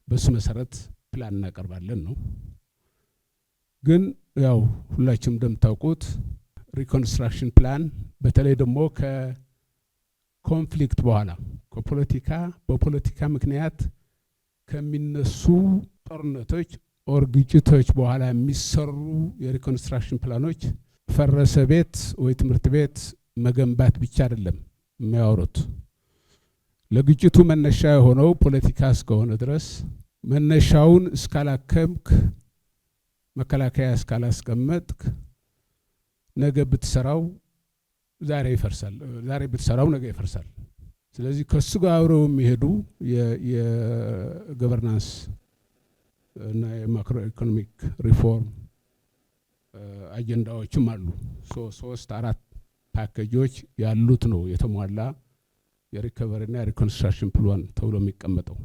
በሱ መሰረት ፕላን እናቀርባለን ነው። ግን ያው ሁላችሁም እንደምታውቁት ሪኮንስትራክሽን ፕላን በተለይ ደግሞ ከኮንፍሊክት በኋላ በፖለቲካ ምክንያት ከሚነሱ ጦርነቶች ኦር ግጭቶች በኋላ የሚሰሩ የሪኮንስትራክሽን ፕላኖች ፈረሰ ቤት ወይ ትምህርት ቤት መገንባት ብቻ አይደለም የሚያወሩት። ለግጭቱ መነሻ የሆነው ፖለቲካ እስከሆነ ድረስ መነሻውን እስካላከምክ፣ መከላከያ እስካላስቀመጥክ ነገ ብትሰራው ዛሬ ይፈርሳል፣ ዛሬ ብትሰራው ነገ ይፈርሳል። ስለዚህ ከሱ ጋር አብረው የሚሄዱ የገቨርናንስ እና የማክሮ ኢኮኖሚክ ሪፎርም አጀንዳዎችም አሉ። 3-4 ፓኬጆች ያሉት ነው የተሟላ የሪከቨሪና የሪኮንስትራክሽን ፕላን ተብሎ የሚቀመጠው።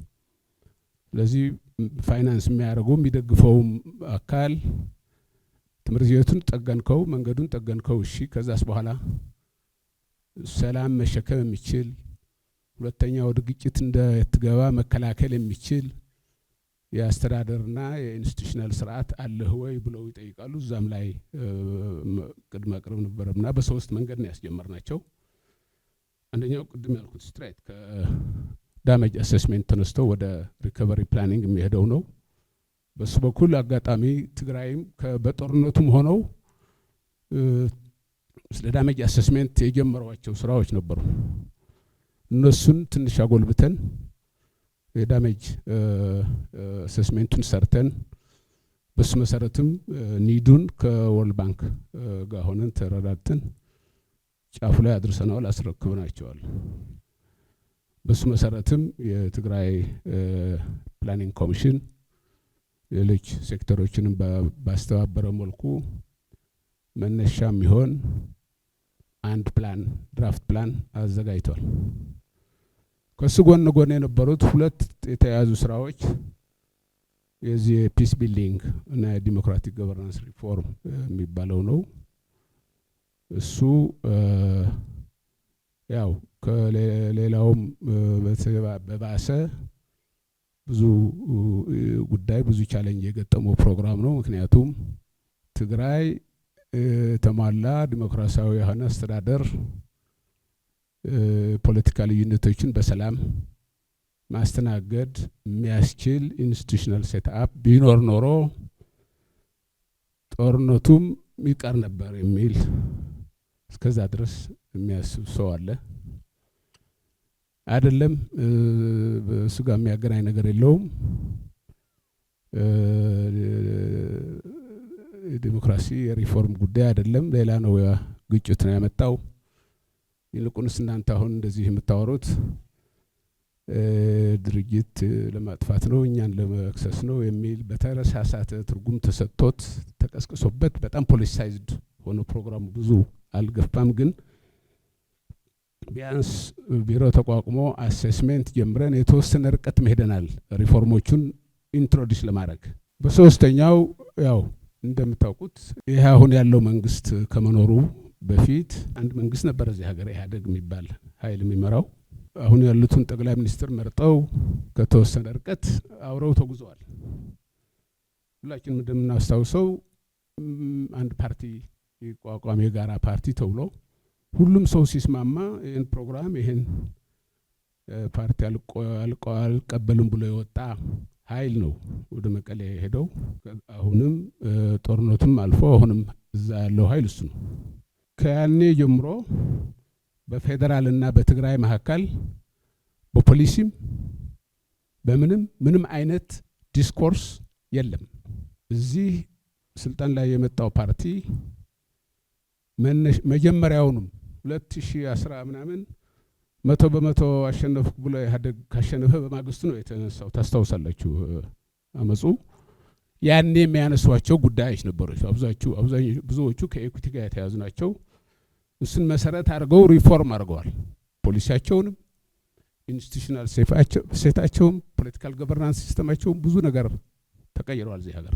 ስለዚህ ፋይናንስ የሚያደርጉ የሚደግፈውም አካል ትምህርት ቤቱን ጠገንከው፣ መንገዱን ጠገንከው፣ እሺ፣ ከዛስ በኋላ ሰላም መሸከም የሚችል ሁለተኛ ወደ ግጭት እንዳትገባ መከላከል የሚችል የአስተዳደርና የኢንስቲቱሽናል ስርዓት አለህ ወይ ብለው ይጠይቃሉ። እዛም ላይ ቅድመ ቅርብ ነበረና በ3 መንገድ ነው ያስጀመርናቸው። አንደኛው ቅድም ያልኩት ስትራይት ከዳሜጅ አሰስሜንት ተነስቶ ወደ ሪከቨሪ ፕላኒንግ የሚሄደው ነው። በሱ በኩል አጋጣሚ ትግራይም በጦርነቱም ሆነው ስለ ዳሜጅ አሰስሜንት የጀመሯቸው ስራዎች ነበሩ። እነሱን ትንሽ አጎልብተን የዳሜጅ አሰስሜንቱን ሰርተን በሱ መሰረትም ኒዱን ከወርልድ ባንክ ጋር ሆነን ተረዳድተን ጫፉ ላይ አድርሰናል፣ አስረክበናቸዋል። በሱ መሰረትም የትግራይ ፕላኒንግ ኮሚሽን ሌሎች ሴክተሮችንም ባስተባበረ መልኩ መነሻ የሚሆን አንድ ፕላን ድራፍት ፕላን አዘጋጅቷል። ከሱ ጎን ጎን የነበሩት 2 የተያዙ ስራዎች የዚህ ፒስ ቢልዲንግ እና ዲሞክራቲክ ገቨርናንስ ሪፎርም የሚባለው ነው። እሱ ያው ከሌላውም በባሰ ብዙ ጉዳይ ብዙ ቻሌንጅ የገጠመው ፕሮግራም ነው። ምክንያቱም ትግራይ ተሟላ ዲሞክራሲያዊ የሆነ አስተዳደር ፖለቲካ ልዩነቶችን በሰላም ማስተናገድ የሚያስችል ኢንስቲቱሽናል ሴትአፕ ቢኖር ኖሮ ጦርነቱም ይቀር ነበር የሚል እስከዛ ድረስ የሚያስብ ሰው አለ። አይደለም እሱ ጋር የሚያገናኝ ነገር የለውም። ዲሞክራሲ የሪፎርም ጉዳይ አይደለም፣ ሌላ ነው፣ ግጭት ነው ያመጣው። ይልቁንስ እናንተ አሁን እንደዚህ የምታወሩት ድርጅት ለማጥፋት ነው፣ እኛን ለመክሰስ ነው የሚል በተረሳሳተ ትርጉም ተሰጥቶት ተቀስቅሶበት በጣም ፖለቲሳይዝድ ሆኖ ፕሮግራሙ ብዙ አልገፋም። ግን ቢያንስ ቢሮ ተቋቁሞ አሴስሜንት ጀምረን የተወሰነ ርቀት መሄደናል ሪፎርሞቹን ኢንትሮዲስ ለማድረግ። በሶስተኛው ያው እንደምታውቁት ይሄ አሁን ያለው መንግስት ከመኖሩ በፊት አንድ መንግስት ነበር እዚህ ሀገር ኢህአዴግ የሚባል ኃይል የሚመራው። አሁን ያሉትን ጠቅላይ ሚኒስትር መርጠው ከተወሰነ ርቀት አብረው ተጉዘዋል። ሁላችንም እንደምናስታውሰው አንድ ፓርቲ ይቋቋም የጋራ ፓርቲ ተብሎ ሁሉም ሰው ሲስማማ ይህን ፕሮግራም ይህን ፓርቲ አልቀበልም ብሎ የወጣ ኃይል ነው ወደ መቀሌ ሄደው አሁንም ጦርነቱም አልፎ አሁንም እዛ ያለው ኃይል እሱ ነው። ከያኔ ጀምሮ በፌደራልና በትግራይ መካከል በፖሊሲም ምንም አይነት ዲስኮርስ የለም። እዚህ ስልጣን ላይ የመጣው ፓርቲ መጀመሪያውንም 2010 ምናምን 100% አሸነፍኩ ብሎ ኢህአዴግ ካሸነፈ በማግስቱ ነው የተነሳው። ታስታውሳላችሁ አመጹ። ያኔ የሚያነሷቸው ጉዳዮች ነበሩ። ብዙዎቹ ከኢኩቲ ጋር የተያዙ ናቸው። እሱን መሰረት አድርገው ሪፎርም አድርገዋል። ፖሊሲያቸውንም ኢንስቲቱሽናል ሴታቸውም ፖለቲካል ገቨርናንስ ሲስተማቸውም ብዙ ነገር ተቀይረዋል። እዚህ ሀገር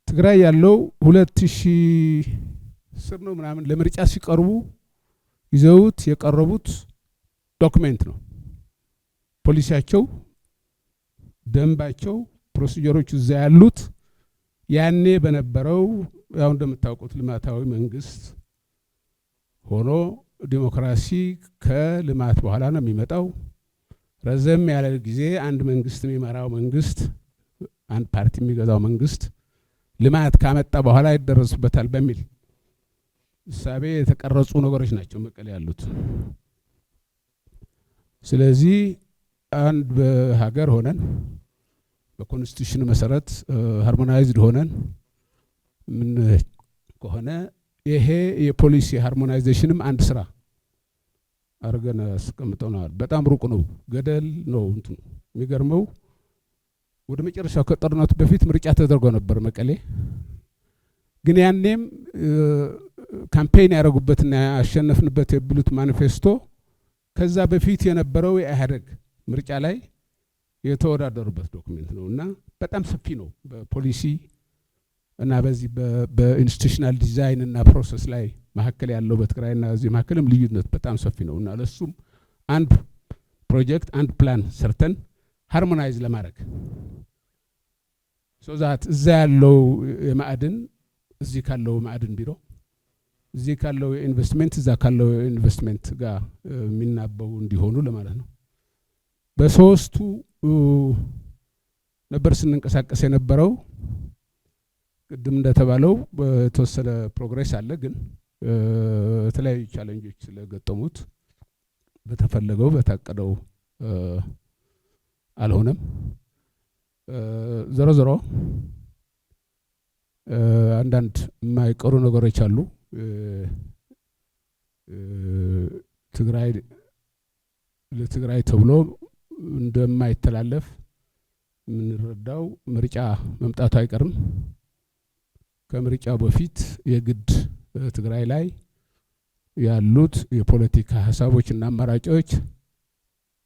ትግራይ ያለው 2010 ነው ምናምን ለምርጫ ሲቀርቡ ይዘውት የቀረቡት ዶክመንት ነው። ፖሊሲያቸው፣ ደንባቸው፣ ፕሮሲጀሮች እዛ ያሉት ያኔ በነበረው ያው እንደምታውቁት ልማታዊ መንግስት ሆኖ ዲሞክራሲ ከልማት በኋላ ነው የሚመጣው። ረዘም ያለ ጊዜ አንድ መንግስት የሚመራው መንግስት አንድ ፓርቲ የሚገዛው መንግስት ልማት ካመጣ በኋላ ይደረስበታል በሚል እሳቤ የተቀረጹ ነገሮች ናቸው መቀሌ ያሉት። ስለዚህ አንድ በሀገር ሆነን በኮንስቲቱሽን መሰረት ሃርሞናይዝድ ሆነን ምን ከሆነ ይሄ የፖሊሲ ሃርሞናይዜሽንም አንድ ስራ አርገን አስቀምጠናል። በጣም ሩቅ ነው፣ ገደል ነው እንትኑ። የሚገርመው ወደ መጨረሻው ከጦርነቱ በፊት ምርጫ ተደርጎ ነበር መቀሌ። ግን ያኔም ካምፔን ያደረጉበትና ያሸነፍንበት የብሉት ማኒፌስቶ ከዛ በፊት የነበረው የኢህአዴግ ምርጫ ላይ የተወዳደሩበት ዶክመንት ነው እና በጣም ሰፊ ነው በፖሊሲ እና በዚህ በኢንስቲቱሽናል ዲዛይን እና ፕሮሰስ ላይ መካከል ያለው በትግራይና እዚህ መካከልም ልዩነት በጣም ሰፊ ነው እና ለሱም አንድ ፕሮጀክት አንድ ፕላን ሰርተን ሃርሞናይዝ ለማድረግ ሶዛት እዛ ያለው የማዕድን እዚህ ካለው ማዕድን ቢሮ እዚህ ካለው ኢንቨስትመንት እዛ ካለው ኢንቨስትመንት ጋር የሚናበቡ እንዲሆኑ ለማለት ነው። በሶስቱ ነበር ስንንቀሳቀስ የነበረው። ቅድም እንደተባለው በተወሰነ ፕሮግሬስ አለ፣ ግን የተለያዩ ቻሌንጆች ስለገጠሙት በተፈለገው በታቀደው አልሆነም። ዞሮ ዞሮ አንዳንድ የማይቀሩ ነገሮች አሉ። ለትግራይ ተብሎ እንደማይተላለፍ የምንረዳው ምርጫ መምጣቱ አይቀርም። ከምርጫው በፊት የግድ ትግራይ ላይ ያሉት የፖለቲካ ሀሳቦችና አማራጮች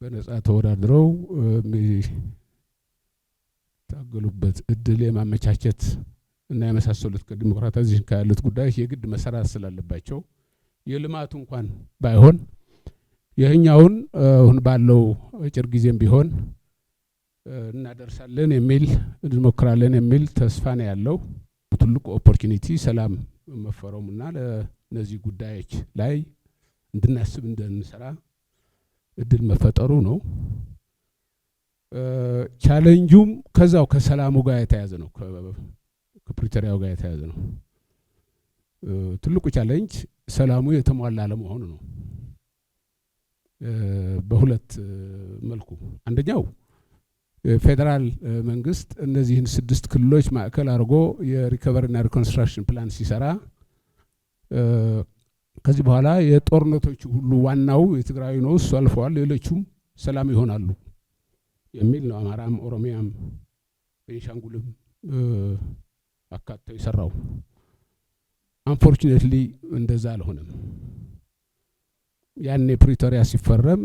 በነጻ ተወዳድረው የሚታገሉበት እድል የማመቻቸት እና የመሳሰሉት ከዲሞክራታይዜሽን ካሉት ጉዳዮች የግድ መሰራት ስላለባቸው የልማቱ እንኳን ባይሆን የኛውን አሁን ባለው አጭር ጊዜም ቢሆን እናደርሳለን የሚል እንሞክራለን የሚል ተስፋ ነው ያለው። ትልቁ ኦፖርቹኒቲ ሰላም መፈረሙና ለነዚህ ጉዳዮች ላይ እንድናስብ እንድንሰራ እድል መፈጠሩ ነው። ቻሌንጁም ከዛው ከሰላሙ ጋር የተያዘ ነው፣ ከፕሪቶሪያው ጋር የተያዘ ነው። ትልቁ ቻሌንጅ ሰላሙ የተሟላ አለመሆኑ ነው። በሁለት መልኩ አንደኛው ፌደራል መንግስት እነዚህን 6 ክልሎች ማዕከል አድርጎ የሪከቨሪና ሪኮንስትራክሽን ፕላን ሲሰራ ከዚህ በኋላ የጦርነቶች ሁሉ ዋናው የትግራይ ነው፣ እሱ አልፈዋል፣ ሌሎቹም ሰላም ይሆናሉ የሚል ነው። አማራም፣ ኦሮሚያም፣ ቤንሻንጉልም አካቶ የሰራው። አንፎርቹኔትሊ እንደዛ አልሆነም። ያኔ ፕሪቶሪያ ሲፈረም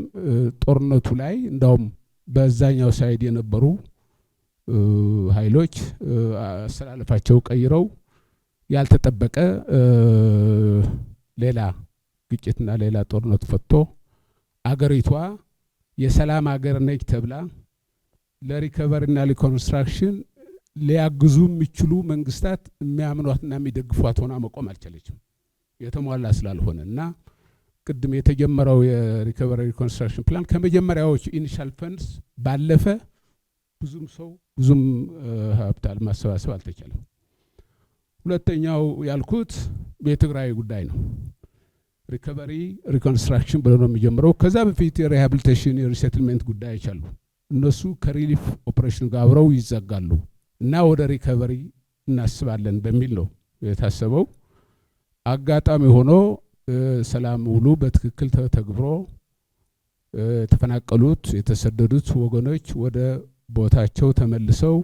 ጦርነቱ ላይ እንዳውም በዛኛው ሳይድ የነበሩ ኃይሎች አሰላለፋቸው ቀይረው ያልተጠበቀ ሌላ ግጭትና ሌላ ጦርነት ፈጥቶ አገሪቷ የሰላም አገር ነች ተብላ ለሪከቨሪና ለኮንስትራክሽን ሊያግዙ የሚችሉ መንግስታት የሚያምኗትና የሚደግፏት ሆና መቆም አልቻለችም የተሟላ ስላልሆነ እና ቅድም የተጀመረው የሪከቨሪ ሪኮንስትራክሽን ፕላን ከመጀመሪያዎቹ ኢኒሻል ፈንድስ ባለፈ ብዙም ሀብታል ማሰባሰብ አልተቻለም። ሁለተኛው ያልኩት የትግራይ ጉዳይ ነው። ሪከቨሪ ሪኮንስትራክሽን ብሎ ነው የሚጀምረው። ከዛ በፊት የሪሃቢሊቴሽን የሪሴትልሜንት ጉዳዮች አሉ። እነሱ ከሪሊፍ ኦፕሬሽን ጋር አብረው ይዘጋሉ እና ወደ ሪከቨሪ እናስባለን በሚል ነው የታሰበው። አጋጣሚ ሆኖ ሰላም ውሉ በትክክል ተተግብሮ የተፈናቀሉት የተሰደዱት ወገኖች ወደ ቦታቸው ተመልሰው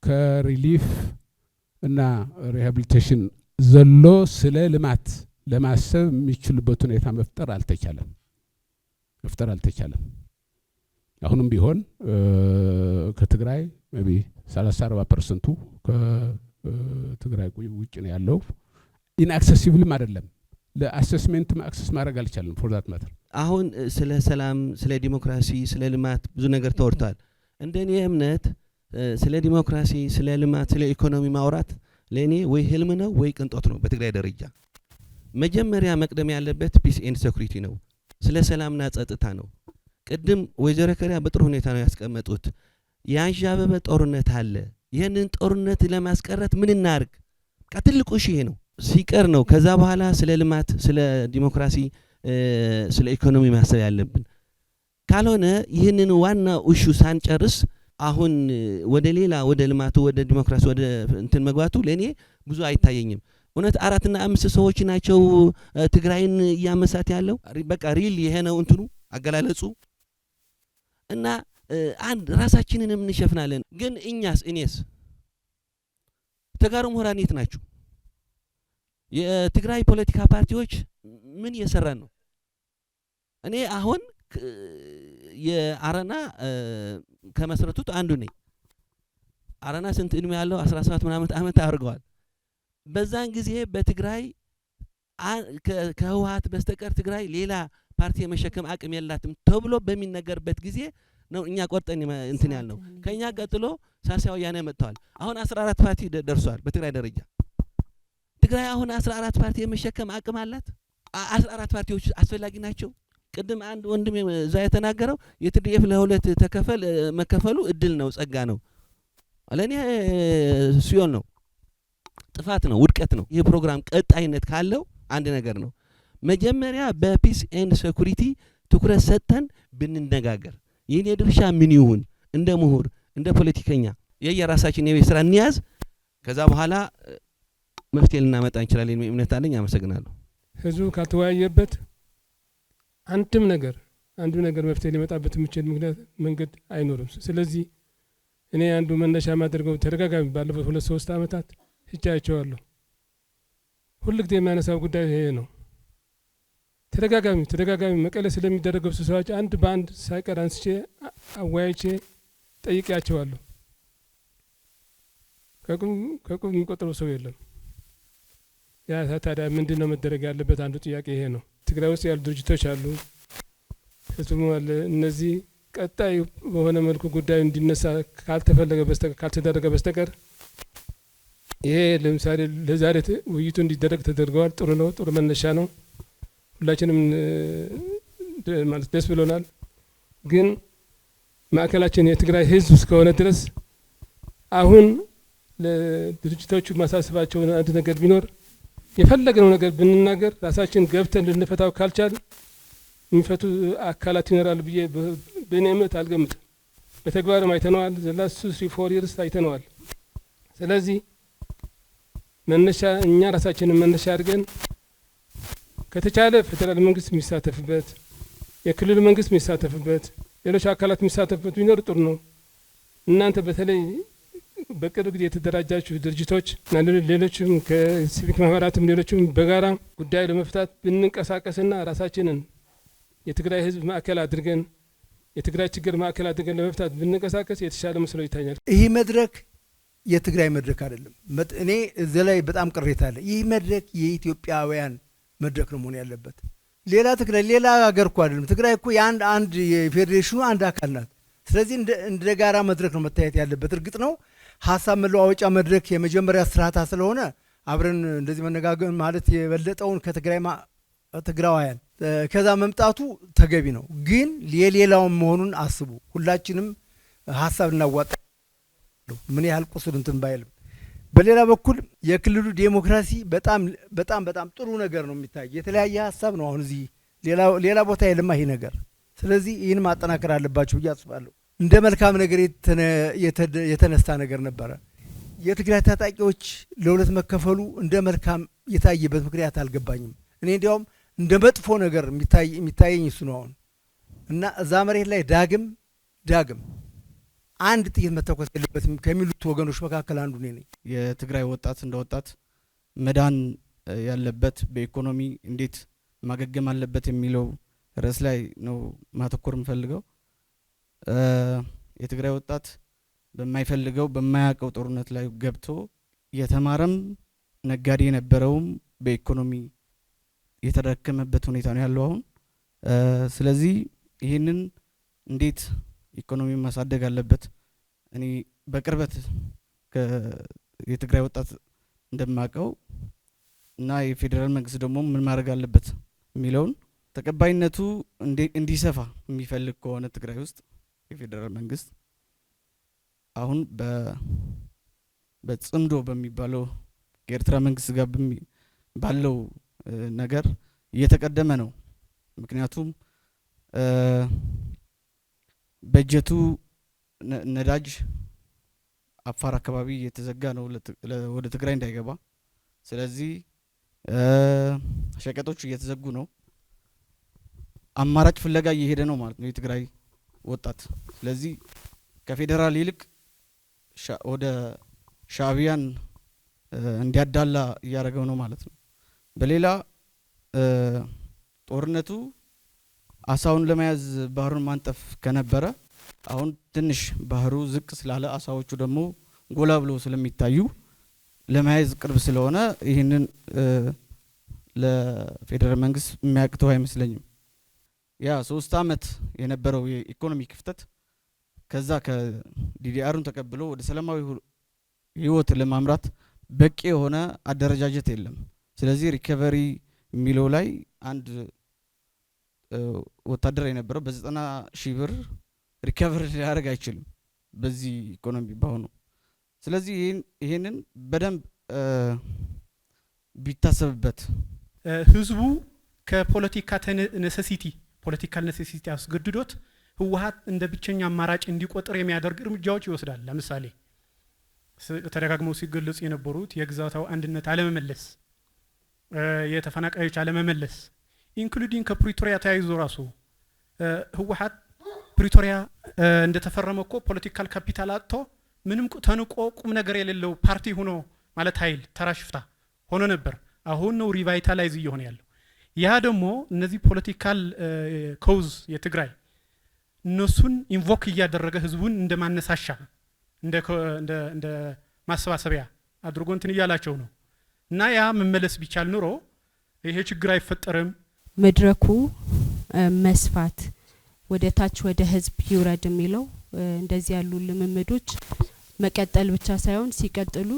ከሪሊፍ እና ሪሃቢሊቴሽን ዘሎ ስለ ልማት ለማሰብ የሚችልበት ሁኔታ መፍጠር አልተቻለም። አሁንም ቢሆን ከትግራይ ሜቢ 30-40% ከትግራይ ውጭ ነው ያለው። ኢንአክሰሲብልም አይደለም። ለአሰስሜንት አክሰስ ማድረግ አልቻለም። ፎር ዛት ማተር አሁን ስለ ሰላም፣ ስለ ዲሞክራሲ፣ ስለ ልማት ብዙ ነገር ተወርቷል። እንደኔ እምነት ስለ ዲሞክራሲ፣ ስለ ልማት፣ ስለ ኢኮኖሚ ማውራት ለኔ ወይ ህልም ነው ወይ ቅንጦት ነው። በትግራይ ደረጃ መጀመሪያ መቅደም ያለበት ፒስ ኤንድ ሴኩሪቲ ነው። ስለ ሰላምና ጸጥታ ነው። ቅድም ወይዘሮ ከሪያ በጥሩ ሁኔታ ነው ያስቀመጡት። ያንዣበበ ጦርነት አለ። ይህንን ጦርነት ለማስቀረት ምን እናርግ? ትልቁ ይሄ ነው ሲቀር ነው ከዛ በኋላ ስለ ልማት፣ ስለ ዲሞክራሲ፣ ስለ ኢኮኖሚ ማሰብ ያለብን። ካልሆነ ይህንን ዋና እሹ ሳንጨርስ አሁን ወደ ሌላ ወደ ልማቱ ወደ ዲሞክራሲ ወደ እንትን መግባቱ ለኔ ብዙ አይታየኝም። እውነት 4 እና 5 ሰዎች ናቸው ትግራይን እያመሳት ያለው። በቃ ሪል ይሄ ነው እንትኑ አገላለጹ እና አንድ ራሳችንን እንሸፍናለን። ግን እኔስ ተጋሩ ምሁራን የት ናችሁ? የትግራይ ፖለቲካ ፓርቲዎች ምን እየሰራን ነው? እኔ አሁን የአረና ከመስረቱት አንዱ ነኝ። አረና ስንት እድሜ ያለው 17 ምናምን ዓመት አድርገዋል። በዛን ጊዜ በትግራይ ከህወሓት በስተቀር ትግራይ ሌላ ፓርቲ የመሸከም አቅም የላትም ተብሎ በሚነገርበት ጊዜ ነው እኛ ቆርጠን እንትን ያልነው። ከኛ ቀጥሎ ሳልሳይ ወያነ መጥተዋል። አሁን 14 ፓርቲ ደርሷል በትግራይ ደረጃ። ትግራይ አሁን 14 ፓርቲ የመሸከም አቅም አላት? 14 ፓርቲዎች አስፈላጊ ናቸው? ቅድም አንድ ወንድም እዛ የተናገረው የትዲኤፍ ለሁለት መከፈሉ እድል ነው፣ ጸጋ ነው። ለኔ ሲዮን ነው፣ ጥፋት ነው፣ ውድቀት ነው። ይሄ ፕሮግራም ቀጣይነት ካለው አንድ ነገር ነው። መጀመሪያ በፒስ ኤንድ ሴኩሪቲ ትኩረት ሰጥተን ብንነጋገር የኔ ድርሻ ምን ይሁን፣ እንደ ምሁር እንደ ፖለቲከኛ የየራሳችን የቤት ስራ እንያዝ። ከዛ በኋላ መፍትሄ ልናመጣ እንችላለን የሚል እምነት አለኝ። አመሰግናለሁ። ህዝቡ ካልተወያየበት አንዱ ነገር መፍትሄ ሊመጣበት የሚችል መንገድ አይኖርም። ስለዚህ እኔ አንዱ መነሻ ማድረገው ተደጋጋሚ ባለፉት 2-3 ዓመታት ሂጃቸዋለሁ። ሁልጊዜ የሚያነሳው ጉዳይ ይሄ ነው። ተደጋጋሚ መቀሌ ስለሚደረገው ስብሰባዎች አንድ በአንድ ሳይቀር አንስቼ አወያይቼ ጠይቄያቸዋለሁ። ከቁም የሚቆጥረው ሰው የለም። ያ ታዲያ ምንድነው መደረግ ያለበት? አንዱ ጥያቄ ይሄ ነው። ትግራይ ውስጥ ያሉ ድርጅቶች አሉ፣ ህዝቡ አለ። እነዚህ ቀጣይ በሆነ መልኩ ጉዳዩ እንዲነሳ ካልተደረገ በስተቀር ይሄ ለምሳሌ ለዛሬ ውይይቱ እንዲደረግ ተደርገዋል። ጥሩ ነው፣ ጥሩ መነሻ ነው። ሁላችንም ማለት ደስ ብሎናል። ግን ማዕከላችን የትግራይ ህዝብ እስከሆነ ድረስ አሁን ለድርጅቶቹ ማሳስባቸው አንድ ነገር ቢኖር የፈለግነው ነገር ብንናገር ራሳችን ገብተን ልንፈታው ካልቻል የሚፈቱ አካላት ይኖራሉ ብዬ በእኔ እምነት አልገምትም። በተግባርም አይተነዋል። ዘላስ 3-4 ይርስ አይተነዋል። ስለዚህ እኛ ራሳችንን መነሻ አድርገን ከተቻለ ፌደራል መንግስት የሚሳተፍበት፣ የክልል መንግስት የሚሳተፍበት፣ ሌሎች አካላት የሚሳተፍበት ቢኖር ጥሩ ነው። እናንተ በተለይ በቅርብ ጊዜ የተደራጃችሁ ድርጅቶች እና ሌሎችም ከሲቪክ ማህበራትም ሌሎችም በጋራ ጉዳይ ለመፍታት ብንንቀሳቀስና ራሳችንን የትግራይ ህዝብ ማዕከል አድርገን የትግራይ ችግር ማዕከል አድርገን ለመፍታት ብንንቀሳቀስ የተሻለ መስሎ ይታያል። ይህ መድረክ የትግራይ መድረክ አይደለም። እኔ እዚህ ላይ በጣም ቅሬታ አለ። ይህ መድረክ የኢትዮጵያውያን መድረክ ነው መሆን ያለበት። ሌላ ትግራይ ሌላ ሀገር እኮ አይደለም። ትግራይ እኮ አንድ የፌዴሬሽኑ አንድ አካል ናት። ስለዚህ እንደ ጋራ መድረክ ነው መታየት ያለበት። እርግጥ ነው ሀሳብ መለዋወጫ መድረክ የመጀመሪያ ስርዓታ ስለሆነ አብረን እንደዚህ መነጋገር ማለት የበለጠውን ከትግራዋያን ከዛ መምጣቱ ተገቢ ነው። ግን የሌላውን መሆኑን አስቡ። ሁላችንም ሀሳብ እናዋጣ ምን ያህል ቁስል እንትን ባይልም በሌላ በኩል የክልሉ ዴሞክራሲ በጣም በጣም በጣም ጥሩ ነገር ነው የሚታይ። የተለያየ ሀሳብ ነው አሁን እዚህ ሌላ ቦታ የለማ ይሄ ነገር። ስለዚህ ይህን ማጠናከር አለባችሁ ብዬ አስባለሁ። እንደ መልካም ነገር የተነሳ ነገር ነበረ። የትግራይ ታጣቂዎች ለሁለት መከፈሉ እንደ መልካም የታየበት ምክንያት አልገባኝም። እኔ እንዲያውም እንደ መጥፎ ነገር የሚታየኝ እሱ ነው አሁን እና እዛ መሬት ላይ ዳግም አንድ ጥይት መተኮስ የለበትም ከሚሉት ወገኖች መካከል አንዱ ነኝ። የትግራይ ወጣት እንደ ወጣት መዳን ያለበት በኢኮኖሚ እንዴት ማገገም አለበት የሚለው ርዕስ ላይ ነው ማተኮር የምፈልገው። የትግራይ ወጣት በማይፈልገው በማያውቀው ጦርነት ላይ ገብቶ የተማረም ነጋዴ የነበረውም በኢኮኖሚ የተዳከመበት ሁኔታ ነው ያለው አሁን። ስለዚህ ይህንን እንዴት ኢኮኖሚ ማሳደግ አለበት እኔ በቅርበት የትግራይ ወጣት እንደማቀው እና የፌዴራል መንግስት ደግሞ ምን ማድረግ አለበት የሚለውን ተቀባይነቱ እንዲሰፋ የሚፈልግ ከሆነ ትግራይ ውስጥ የፌዴራል መንግስት አሁን በጽምዶ በሚባለው ከኤርትራ መንግስት ጋር ባለው ነገር እየተቀደመ ነው። ምክንያቱም በጀቱ ነዳጅ አፋር አካባቢ እየተዘጋ ነው ወደ ትግራይ እንዳይገባ። ስለዚህ ሸቀጦች እየተዘጉ ነው። አማራጭ ፍለጋ እየሄደ ነው ማለት ነው የትግራይ ወጣት። ስለዚህ ከፌዴራል ይልቅ ወደ ሻዕቢያን እንዲያዳላ እያደረገው ነው ማለት ነው። በሌላ ጦርነቱ አሳውን ለመያዝ ባህሩን ማንጠፍ ከነበረ አሁን ትንሽ ባህሩ ዝቅ ስላለ አሳዎቹ ደግሞ ጎላ ብሎ ስለሚታዩ ለመያዝ ቅርብ ስለሆነ ይህንን ለፌዴራል መንግስት የሚያቅተው አይመስለኝም። ያ 3 አመት የነበረው የኢኮኖሚ ክፍተት ከዛ ከዲዲአሩን ተቀብሎ ወደ ሰላማዊ ህይወት ለማምራት በቂ የሆነ አደረጃጀት የለም። ስለዚህ ሪከቨሪ የሚለው ላይ አንድ ወታደር የነበረው በ90,000 ብር ሪከቨሪ ሊያደርግ አይችልም በዚህ ኢኮኖሚ ባሆኑ። ስለዚህ ይሄንን በደንብ ቢታሰብበት ህዝቡ ከፖለቲካ ፖለቲካል ኔሴሲቲ አስገድዶት ህወሓት እንደ ብቸኛ አማራጭ እንዲቆጥር የሚያደርግ እርምጃዎች ይወስዳል። ለምሳሌ ተደጋግመው ሲገለጹ የነበሩት የግዛታው አንድነት አለመመለስ፣ የተፈናቃዮች አለመመለስ ኢንክሉዲንግ ከፕሪቶሪያ ተያይዞ ራሱ ህወሓት ፕሪቶሪያ እንደተፈረመ እኮ ፖለቲካል ካፒታል አጥቶ ምንም ተንቆ ቁም ነገር የሌለው ፓርቲ ሆኖ ማለት ኃይል ተራሽፍታ ሆኖ ነበር። አሁን ነው ሪቫይታላይዝ እየሆነ ያለው። ያ ደግሞ እነዚህ ፖለቲካል ኮዝ የትግራይ እነሱን ኢንቮክ እያደረገ ህዝቡን እንደማነሳሻ እንደ ማሰባሰቢያ አድርጎ እንትን እያላቸው ነው። እና ያ መመለስ ቢቻል ኑሮ ይሄ ችግር አይፈጠርም። መድረኩ መስፋት ወደ ታች ወደ ህዝብ ይውረድ የሚለው እንደዚህ ያሉ ልምምዶች መቀጠል ብቻ ሳይሆን ሲቀጥሉ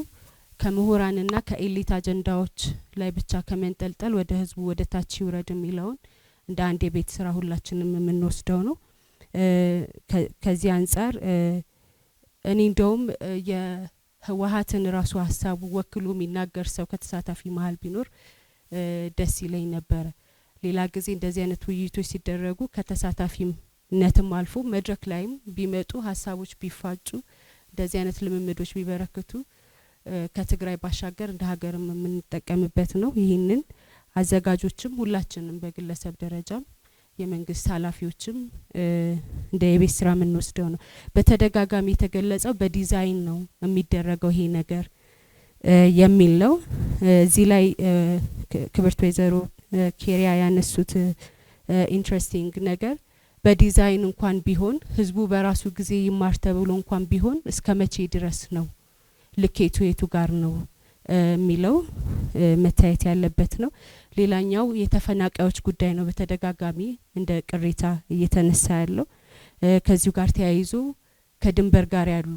ከምሁራንና ከኤሊት አጀንዳዎች ላይ ብቻ ከመንጠልጠል ወደ ህዝቡ ወደ ታች ይውረድ የሚለውን እንደ አንድ የቤት ስራ ሁላችንም የምንወስደው ነው። ከዚህ አንፃር እኔ እንደውም የህወሓትን ራሱ ሀሳቡ ወክሎ የሚናገር ሰው ከተሳታፊ መሀል ቢኖር ደስ ይለኝ ነበረ። ሌላ ጊዜ እንደዚህ አይነት ውይይቶች ሲደረጉ ከተሳታፊነትም አልፎ መድረክ ላይም ቢመጡ ሀሳቦች ቢፋጩ እንደዚህ አይነት ልምምዶች ቢበረክቱ ከትግራይ ባሻገር እንደ ሀገርም የምንጠቀምበት ነው። ይህንን አዘጋጆችም ሁላችንም በግለሰብ ደረጃም የመንግስት ኃላፊዎችም እንደ የቤት ስራ የምንወስደው ነው። በተደጋጋሚ የተገለጸው በዲዛይን ነው የሚደረገው ይሄ ነገር የሚል ነው። እዚህ ላይ ክብርት ወይዘሮ ኬሪያ ያነሱት ኢንትረስቲንግ ነገር በዲዛይን እንኳን ቢሆን ህዝቡ በራሱ ጊዜ ይማር ተብሎ እንኳን ቢሆን እስከ መቼ ድረስ ነው ልኬቱ የቱ ጋር ነው የሚለው መታየት ያለበት ነው። ሌላኛው የተፈናቃዮች ጉዳይ ነው። በተደጋጋሚ እንደ ቅሬታ እየተነሳ ያለው ከዚሁ ጋር ተያይዞ ከድንበር ጋር ያሉ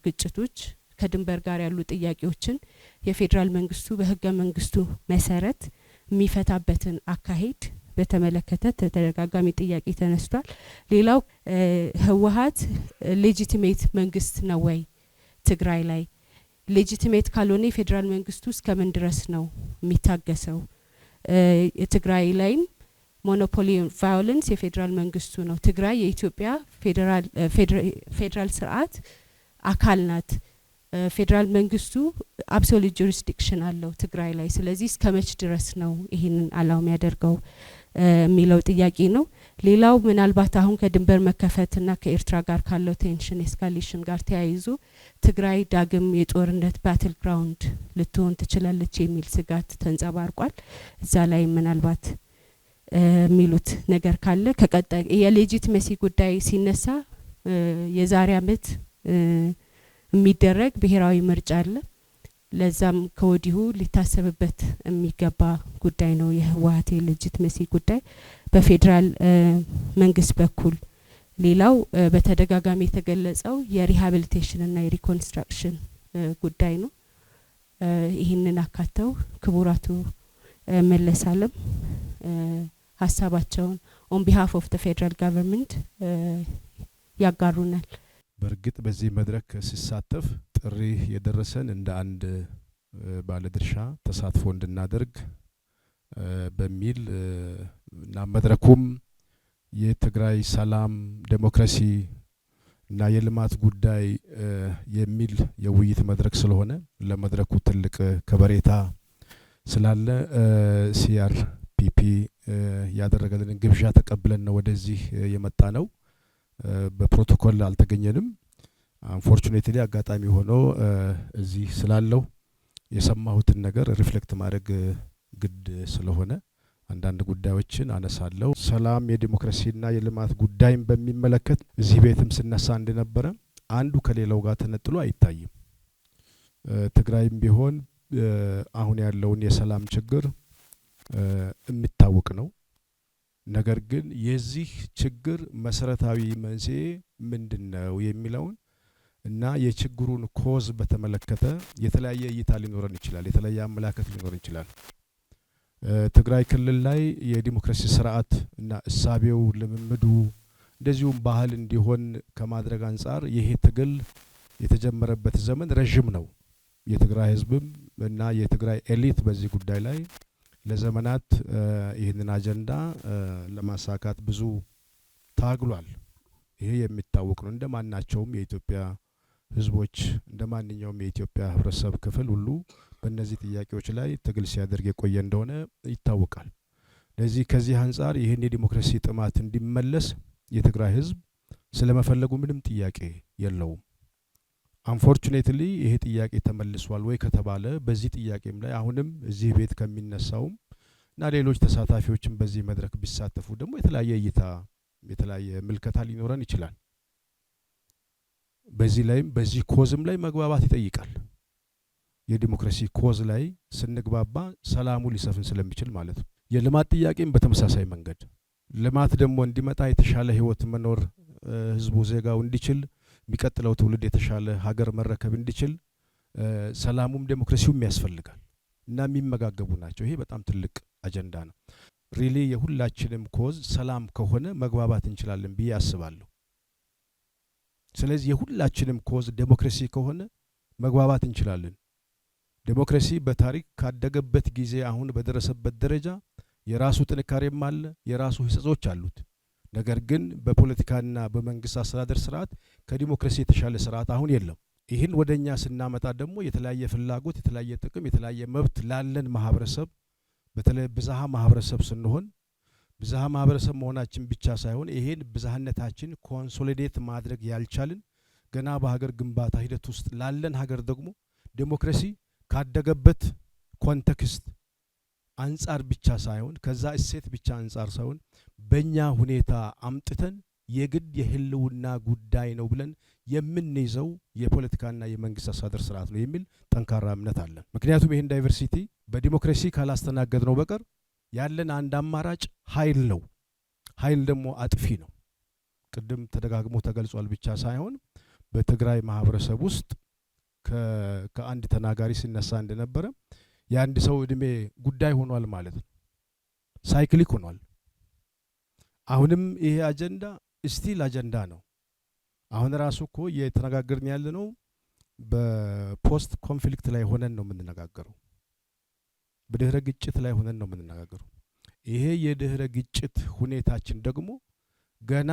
ግጭቶች ከድንበር ጋር ያሉ ጥያቄዎችን የፌዴራል መንግስቱ በህገ መንግስቱ መሰረት የሚፈታበትን አካሄድ በተመለከተ ተደጋጋሚ ጥያቄ ተነስቷል። ሌላው ህወሓት ሌጂቲሜት መንግስት ነው ወይ ትግራይ ላይ? ሌጂቲሜት ካልሆነ የፌዴራል መንግስቱ እስከምን ድረስ ነው የሚታገሰው? የትግራይ ላይም ሞኖፖሊ ቫዮለንስ የፌዴራል መንግስቱ ነው። ትግራይ የኢትዮጵያ ፌዴራል ስርዓት አካል ናት። ፌዴራል መንግስቱ አብሶሉት ጁሪስዲክሽን አለው ትግራይ ላይ። ስለዚህ እስከመች ድረስ ነው ይህንን አላው የሚያደርገው የሚለው ጥያቄ ነው። ሌላው ምናልባት አሁን ከድንበር መከፈትና ከኤርትራ ጋር ካለው ቴንሽን ኤስካሌሽን ጋር ተያይዞ ትግራይ ዳግም የጦርነት ባትል ግራውንድ ልትሆን ትችላለች የሚል ስጋት ተንጸባርቋል። እዛ ላይ ምናልባት የሚሉት ነገር ካለ ከቀጣይ የሌጂቲሜሲ ጉዳይ ሲነሳ የዛሬ አመት የሚደረግ ብሔራዊ ምርጫ አለ። ለዛም ከወዲሁ ሊታሰብበት የሚገባ ጉዳይ ነው የህወሓት ሌጂቲሜሲ ጉዳይ በፌዴራል መንግስት በኩል። ሌላው በተደጋጋሚ የተገለጸው የሪሃቢሊቴሽን እና የሪኮንስትራክሽን ጉዳይ ነው። ይህንን አካተው ክቡራቱ መለስ አለም ሀሳባቸውን ኦን ቢሃፍ ኦፍ ዘ ፌደራል ገቨርንመንት ያጋሩናል። በእርግጥ በዚህ መድረክ ሲሳተፍ ጥሪ የደረሰን እንደ አንድ ባለድርሻ ተሳትፎ እንድናደርግ በሚል እና መድረኩም የትግራይ ሰላም ዴሞክራሲ እና የልማት ጉዳይ የሚል የውይይት መድረክ ስለሆነ ለመድረኩ ትልቅ ከበሬታ ስላለ ሲአርፒፒ ያደረገልን ግብዣ ተቀብለን ነው ወደዚህ የመጣ ነው። በፕሮቶኮል አልተገኘንም። አንፎርቹኔትሊ አጋጣሚ ሆኖ እዚህ ስላለው የሰማሁትን ነገር ሪፍሌክት ማድረግ ግድ ስለሆነ አንዳንድ ጉዳዮችን አነሳለሁ። ሰላም የዲሞክራሲና የልማት ጉዳይን በሚመለከት እዚህ ቤትም ስነሳ እንደነበረ አንዱ ከሌላው ጋር ተነጥሎ አይታይም። ትግራይም ቢሆን አሁን ያለውን የሰላም ችግር የሚታወቅ ነው። ነገር ግን የዚህ ችግር መሰረታዊ መንስኤ ምንድነው የሚለውን እና የችግሩን ኮዝ በተመለከተ የተለያየ እይታ ሊኖረን ይችላል፣ የተለያየ አመለካከት ሊኖረን ይችላል። ትግራይ ክልል ላይ የዲሞክራሲ ስርዓት እና እሳቤው ልምምዱ እንደዚሁም ባህል እንዲሆን ከማድረግ አንጻር ይሄ ትግል የተጀመረበት ዘመን ረጅም ነው። የትግራይ ህዝብም እና የትግራይ ኤሊት በዚህ ጉዳይ ላይ ለዘመናት ይህንን አጀንዳ ለማሳካት ብዙ ታግሏል። ይሄ የሚታወቅ ነው። እንደማናቸውም የኢትዮጵያ ህዝቦች እንደማንኛውም የኢትዮጵያ ህብረተሰብ ክፍል ሁሉ በእነዚህ ጥያቄዎች ላይ ትግል ሲያደርግ የቆየ እንደሆነ ይታወቃል። ለዚህ ከዚህ አንጻር ይህን የዲሞክራሲ ጥማት እንዲመለስ የትግራይ ህዝብ ስለመፈለጉ ምንም ጥያቄ የለውም። አንፎርቹኔትሊ ይሄ ጥያቄ ተመልሷል ወይ ከተባለ በዚህ ጥያቄም ላይ አሁንም እዚህ ቤት ከሚነሳውም እና ሌሎች ተሳታፊዎችም በዚህ መድረክ ቢሳተፉ ደግሞ የተለያየ እይታ የተለያየ ምልከታ ሊኖረን ይችላል። በዚህ ላይም በዚህ ኮዝም ላይ መግባባት ይጠይቃል። የዲሞክራሲ ኮዝ ላይ ስንግባባ ሰላሙ ሊሰፍን ስለሚችል ማለት ነው። የልማት ጥያቄም በተመሳሳይ መንገድ ልማት ደግሞ እንዲመጣ የተሻለ ህይወት መኖር ህዝቡ ዜጋው እንዲችል የሚቀጥለው ትውልድ የተሻለ ሀገር መረከብ እንዲችል ሰላሙም ዴሞክራሲውም ያስፈልጋል እና የሚመጋገቡ ናቸው። ይሄ በጣም ትልቅ አጀንዳ ነው። ሪሊ የሁላችንም ኮዝ ሰላም ከሆነ መግባባት እንችላለን ብዬ አስባለሁ። ስለዚህ የሁላችንም ኮዝ ዴሞክራሲ ከሆነ መግባባት እንችላለን። ዴሞክራሲ በታሪክ ካደገበት ጊዜ አሁን በደረሰበት ደረጃ የራሱ ጥንካሬም አለ፣ የራሱ ህጸጾች አሉት። ነገር ግን በፖለቲካና በመንግስት አስተዳደር ስርዓት ከዲሞክራሲ የተሻለ ስርዓት አሁን የለም። ይህን ወደኛ ስናመጣ ደግሞ የተለያየ ፍላጎት፣ የተለያየ ጥቅም፣ የተለያየ መብት ላለን ማህበረሰብ በተለይ ብዝሃ ማህበረሰብ ስንሆን ብዝሃ ማህበረሰብ መሆናችን ብቻ ሳይሆን ይሄን ብዝሃነታችን ኮንሶሊዴት ማድረግ ያልቻልን ገና በሀገር ግንባታ ሂደት ውስጥ ላለን ሀገር ደግሞ ዴሞክራሲ ካደገበት ኮንቴክስት አንጻር ብቻ ሳይሆን ከዛ እሴት ብቻ አንጻር ሳይሆን በእኛ ሁኔታ አምጥተን የግድ የህልውና ጉዳይ ነው ብለን የምንይዘው የፖለቲካና የመንግስት አስተዳደር ስርዓት ነው የሚል ጠንካራ እምነት አለን። ምክንያቱም ይሄን ዳይቨርሲቲ በዲሞክራሲ ካላስተናገድ ነው በቀር ያለን አንድ አማራጭ ኃይል ነው። ኃይል ደግሞ አጥፊ ነው። ቅድም ተደጋግሞ ተገልጿል ብቻ ሳይሆን በትግራይ ማህበረሰብ ውስጥ ከአንድ ተናጋሪ ሲነሳ እንደነበረ የአንድ ሰው እድሜ ጉዳይ ሆኗል ማለት ነው። ሳይክሊክ ሆኗል። አሁንም ይሄ አጀንዳ ስቲል አጀንዳ ነው። አሁን ራሱ እኮ የተነጋገርን ያለ ነው በፖስት ኮንፍሊክት ላይ ሆነን ነው የምንነጋገረው። በድህረ ግጭት ላይ ሆነን ነው የምንነጋገረው። ይሄ የድህረ ግጭት ሁኔታችን ደግሞ ገና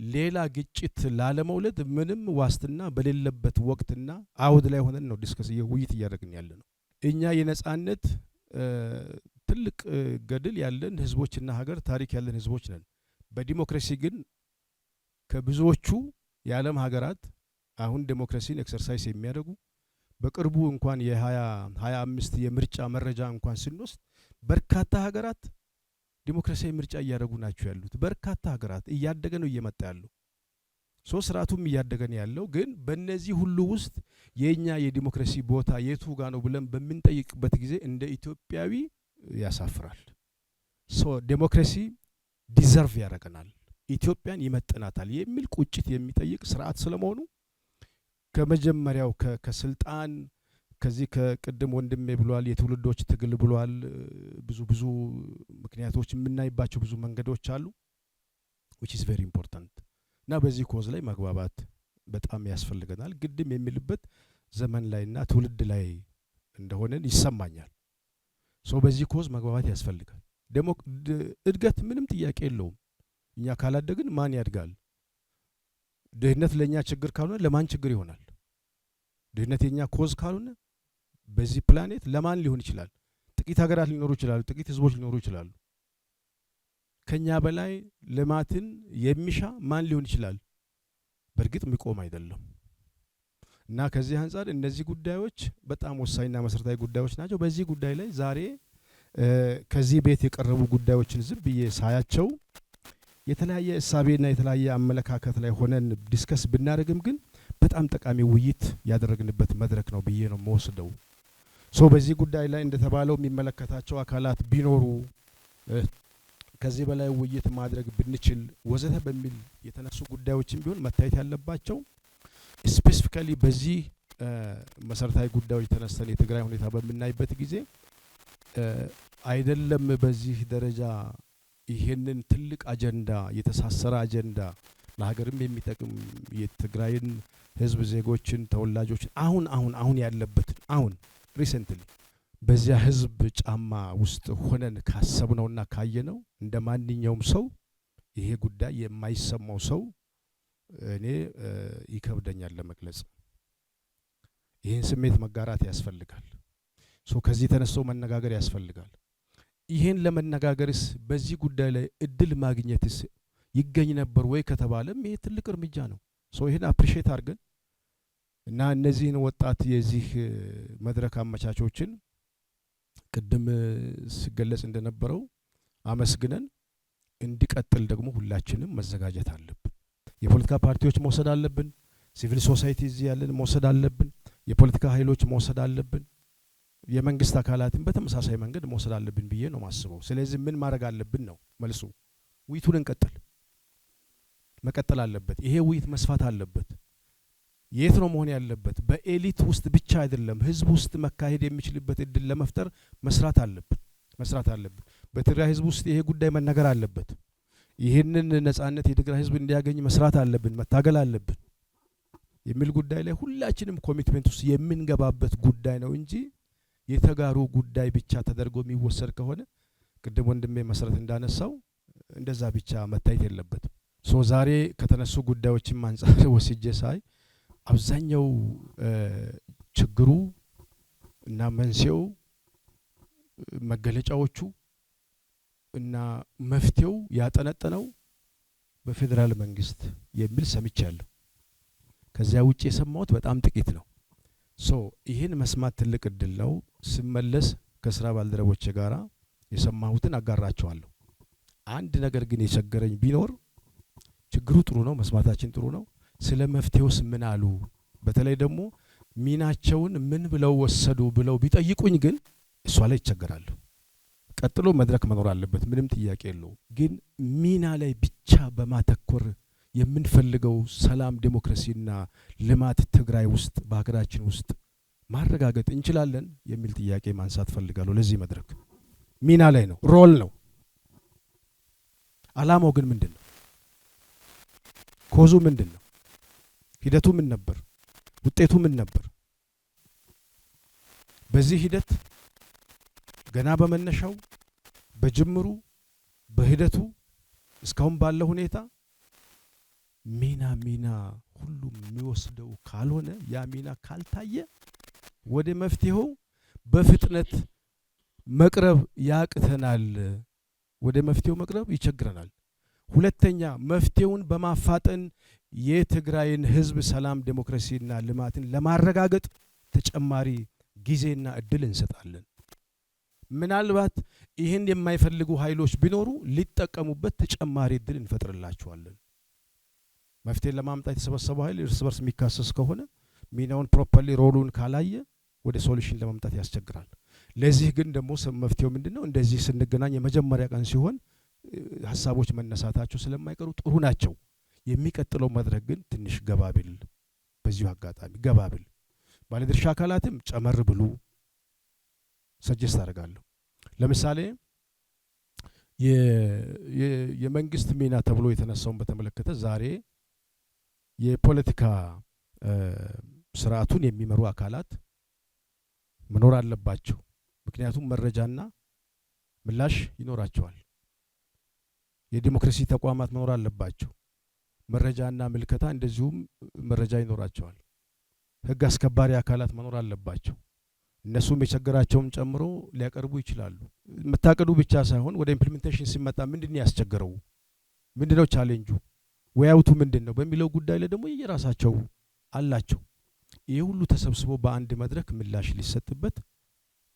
ሌላ ግጭት ላለመውለድ ምንም ዋስትና በሌለበት ወቅትና አውድ ላይ ሆነን ነው ዲስከስ ውይይት እያደረግን ያለ ነው። እኛ የነጻነት ትልቅ ገድል ያለን ህዝቦችና ሀገር ታሪክ ያለን ህዝቦች ነን። በዲሞክራሲ ግን ከብዙዎቹ የዓለም ሀገራት አሁን ዲሞክራሲን ኤክሰርሳይዝ የሚያደርጉ በቅርቡ እንኳን የ2025 የምርጫ መረጃ እንኳን ስንወስድ በርካታ ሀገራት ዲሞክራሲያዊ ምርጫ እያደረጉ ናቸው ያሉት። በርካታ ሀገራት እያደገ ነው እየመጣ ያለው። ስርዓቱም እያደገ ነው ያለው። ግን በእነዚህ ሁሉ ውስጥ የኛ የዲሞክራሲ ቦታ የቱ ጋ ነው ብለን በምንጠይቅበት ጊዜ እንደ ኢትዮጵያዊ ያሳፍራል። ዲሞክራሲ ዲዘርቭ ያደርገናል፣ ኢትዮጵያን ይመጥናታል የሚል ቁጭት የሚጠይቅ ስርዓት ስለመሆኑ ከመጀመሪያው ከስልጣን ከዚህ ከቅድም ወንድሜ ብሏል፣ የትውልዶች ትግል ብሏል። ብዙ ምክንያቶች የምናይባቸው ብዙ መንገዶች አሉ which is very important እና በዚህ ኮዝ ላይ መግባባት በጣም ያስፈልገናል። ግድም የሚልበት ዘመን ላይና ትውልድ ላይ እንደሆነን ይሰማኛል። በዚህ ኮዝ መግባባት ያስፈልጋል። ደግሞ እድገት ምንም ጥያቄ የለውም። እኛ ካላደግን ማን ያድጋል? ድህነት ለኛ ችግር ካልሆነ ለማን ችግር ይሆናል? ድህነት የኛ ኮዝ ካልሆነ በዚህ ፕላኔት ለማን ሊሆን ይችላል? ጥቂት ሀገራት ሊኖሩ ይችላሉ፣ ጥቂት ህዝቦች ሊኖሩ ይችላሉ። ከኛ በላይ ልማትን የሚሻ ማን ሊሆን ይችላል? በእርግጥ የሚቆም አይደለም። እና ከዚህ አንጻር እነዚህ ጉዳዮች በጣም ወሳኝና መሰረታዊ ጉዳዮች ናቸው። በዚህ ጉዳይ ላይ ዛሬ ከዚህ ቤት የቀረቡ ጉዳዮችን ዝም ብዬ ሳያቸው የተለያየ እሳቤና የተለያየ አመለካከት ላይ ሆነን ዲስከስ ብናደርግም ግን በጣም ጠቃሚ ውይይት ያደረግንበት መድረክ ነው ብዬ ነው የምወስደው። በዚህ ጉዳይ ላይ እንደተባለው የሚመለከታቸው አካላት ቢኖሩ ከዚህ በላይ ውይይት ማድረግ ብንችል ወዘተ በሚል የተነሱ ጉዳዮችን ቢሆን መታየት ያለባቸው ስፔሲፊካሊ በዚህ መሰረታዊ ጉዳዮች ተነስተን የትግራይ ሁኔታ በምናይበት ጊዜ አይደለም በዚህ ደረጃ ይሄንን ትልቅ አጀንዳ የተሳሰረ አጀንዳ ለሀገርም የሚጠቅም የትግራይን ህዝብ ዜጎችን ተወላጆችን አሁን ያለበትን አሁን ሪሰንትሊ በዚያ ህዝብ ጫማ ውስጥ ሆነን ካሰብነውና ካየነው እንደ ማንኛውም ሰው ይሄ ጉዳይ የማይሰማው ሰው እኔ ይከብደኛል ለመግለጽ። ይህን ስሜት መጋራት ያስፈልጋል። ከዚህ ተነስቶ መነጋገር ያስፈልጋል። ይህን ለመነጋገርስ በዚህ ጉዳይ ላይ እድል ማግኘትስ ይገኝ ነበር ወይ ከተባለም ይሄ ትልቅ እርምጃ ነው። ይህን አፕሪሼት አድርገን እና እነዚህን ወጣት የዚህ መድረክ አመቻቾችን ቅድም ሲገለጽ እንደነበረው አመስግነን እንዲቀጥል ደግሞ ሁላችንም መዘጋጀት አለብን። የፖለቲካ ፓርቲዎች መውሰድ አለብን። ሲቪል ሶሳይቲ እዚህ ያለን መውሰድ አለብን። የፖለቲካ ኃይሎች መውሰድ አለብን። የመንግስት አካላትን በተመሳሳይ መንገድ መውሰድ አለብን ብዬ ነው ማስበው። ስለዚህ ምን ማድረግ አለብን ነው መልሱ። ውይይቱን መቀጠል አለበት። ይሄ ውይይት መስፋት አለበት። የት ነው መሆን ያለበት? በኤሊት ውስጥ ብቻ አይደለም፣ ህዝብ ውስጥ መካሄድ የሚችልበት እድል ለመፍጠር መስራት አለብን። በትግራይ ህዝብ ውስጥ ይሄ ጉዳይ መነገር አለበት። ይህንን ነጻነት የትግራይ ህዝብ እንዲያገኝ መስራት አለብን፣ መታገል አለብን የሚል ጉዳይ ላይ ሁላችንም ኮሚትመንት ውስጥ የምንገባበት ጉዳይ ነው እንጂ የተጋሩ ጉዳይ ብቻ ተደርጎ የሚወሰድ ከሆነ ቅድም ወንድሜ መሰረት እንዳነሳው እንደዛ ብቻ መታየት የለበትም። ዛሬ ከተነሱ ጉዳዮችም አንጻር ወስጄ ሳይ አብዛኛው ችግሩ እና መንስኤው መገለጫዎቹ እና መፍትሄው ያጠነጠነው በፌዴራል መንግስት የሚል ሰምቻለሁ። ከዚያ ውጭ የሰማሁት በጣም ጥቂት ነው። ይህን መስማት ትልቅ እድል ነው። ስመለስ ከስራ ባልደረቦቼ ጋራ የሰማሁትን አጋራቸዋለሁ። አንድ ነገር ግን የቸገረኝ ቢኖር ችግሩ ጥሩ ነው፣ መስማታችን ጥሩ ነው። ስለ መፍትሄውስ ምን አሉ? በተለይ ደግሞ ሚናቸውን ምን ብለው ወሰዱ ብለው ቢጠይቁኝ ግን እሷ ላይ ይቸገራለሁ። ቀጥሎ መድረክ መኖር አለበት፣ ምንም ጥያቄ የለውም። ግን ሚና ላይ ብቻ በማተኮር የምንፈልገው ሰላም ዴሞክራሲና ልማት ትግራይ ውስጥ በሀገራችን ውስጥ ማረጋገጥ እንችላለን የሚል ጥያቄ ማንሳት ፈልጋለሁ። ለዚህ መድረክ ሚና ላይ ነው፣ ሮል ነው። አላማው ግን ምንድን ነው? ኮዙ ምንድን ነው? ሂደቱ ምን ነበር? ውጤቱ ምን ነበር? በዚህ ሂደት ገና በመነሻው በጅምሩ በሂደቱ እስካሁን ባለው ሁኔታ ሚና ሁሉም የሚወስደው ካልሆነ ያ ሚና ካልታየ ወደ መፍትሄው በፍጥነት መቅረብ ያቅተናል። ወደ መፍትሄው መቅረብ ይቸግረናል። ሁለተኛ መፍትሄውን በማፋጠን የትግራይን ህዝብ ሰላም ዴሞክራሲና ልማትን ለማረጋገጥ ተጨማሪ ጊዜና እድል እንሰጣለን። ምናልባት ይህን የማይፈልጉ ኃይሎች ቢኖሩ ሊጠቀሙበት ተጨማሪ እድል እንፈጥርላቸዋለን። መፍትሄን ለማምጣት የተሰበሰበው ኃይል እርስ በርስ የሚካሰስ ከሆነ ሚናውን ፕሮፐርሊ ሮሉን ካላየ ወደ ሶሉሽን ለማምጣት ያስቸግራል። ለዚህ ግን ደግሞ መፍትሄው ምንድነው? እንደዚህ ስንገናኝ የመጀመሪያ ቀን ሲሆን ሀሳቦች መነሳታቸው ስለማይቀሩ ጥሩ ናቸው። የሚቀጥለው መድረክ ግን ትንሽ ገባብል፣ በዚሁ አጋጣሚ ገባብል ባለድርሻ አካላትም ጨመር ብሉ ሰጀስት አደርጋለሁ። ለምሳሌ የመንግስት ሚና ተብሎ የተነሳውን በተመለከተ ዛሬ የፖለቲካ ስርዓቱን የሚመሩ አካላት መኖር አለባቸው። ምክንያቱም መረጃና ምላሽ ይኖራቸዋል። የዲሞክራሲ ተቋማት መኖር አለባቸው። መረጃና ምልከታ እንደዚሁም መረጃ ይኖራቸዋል። ህግ አስከባሪ አካላት መኖር አለባቸው። እነሱም የቸገራቸውን ጨምሮ ሊያቀርቡ ይችላሉ። መታቀዱ ብቻ ሳይሆን ወደ ኢምፕሊሜንቴሽን ሲመጣ ምንድነው ያስቸገረው? ምንድነው ቻሌንጁ? ወያውቱ ምንድነው በሚለው ጉዳይ ላይ ደግሞ የራሳቸው አላቸው። ይሄ ሁሉ ተሰብስቦ በአንድ መድረክ ምላሽ ሊሰጥበት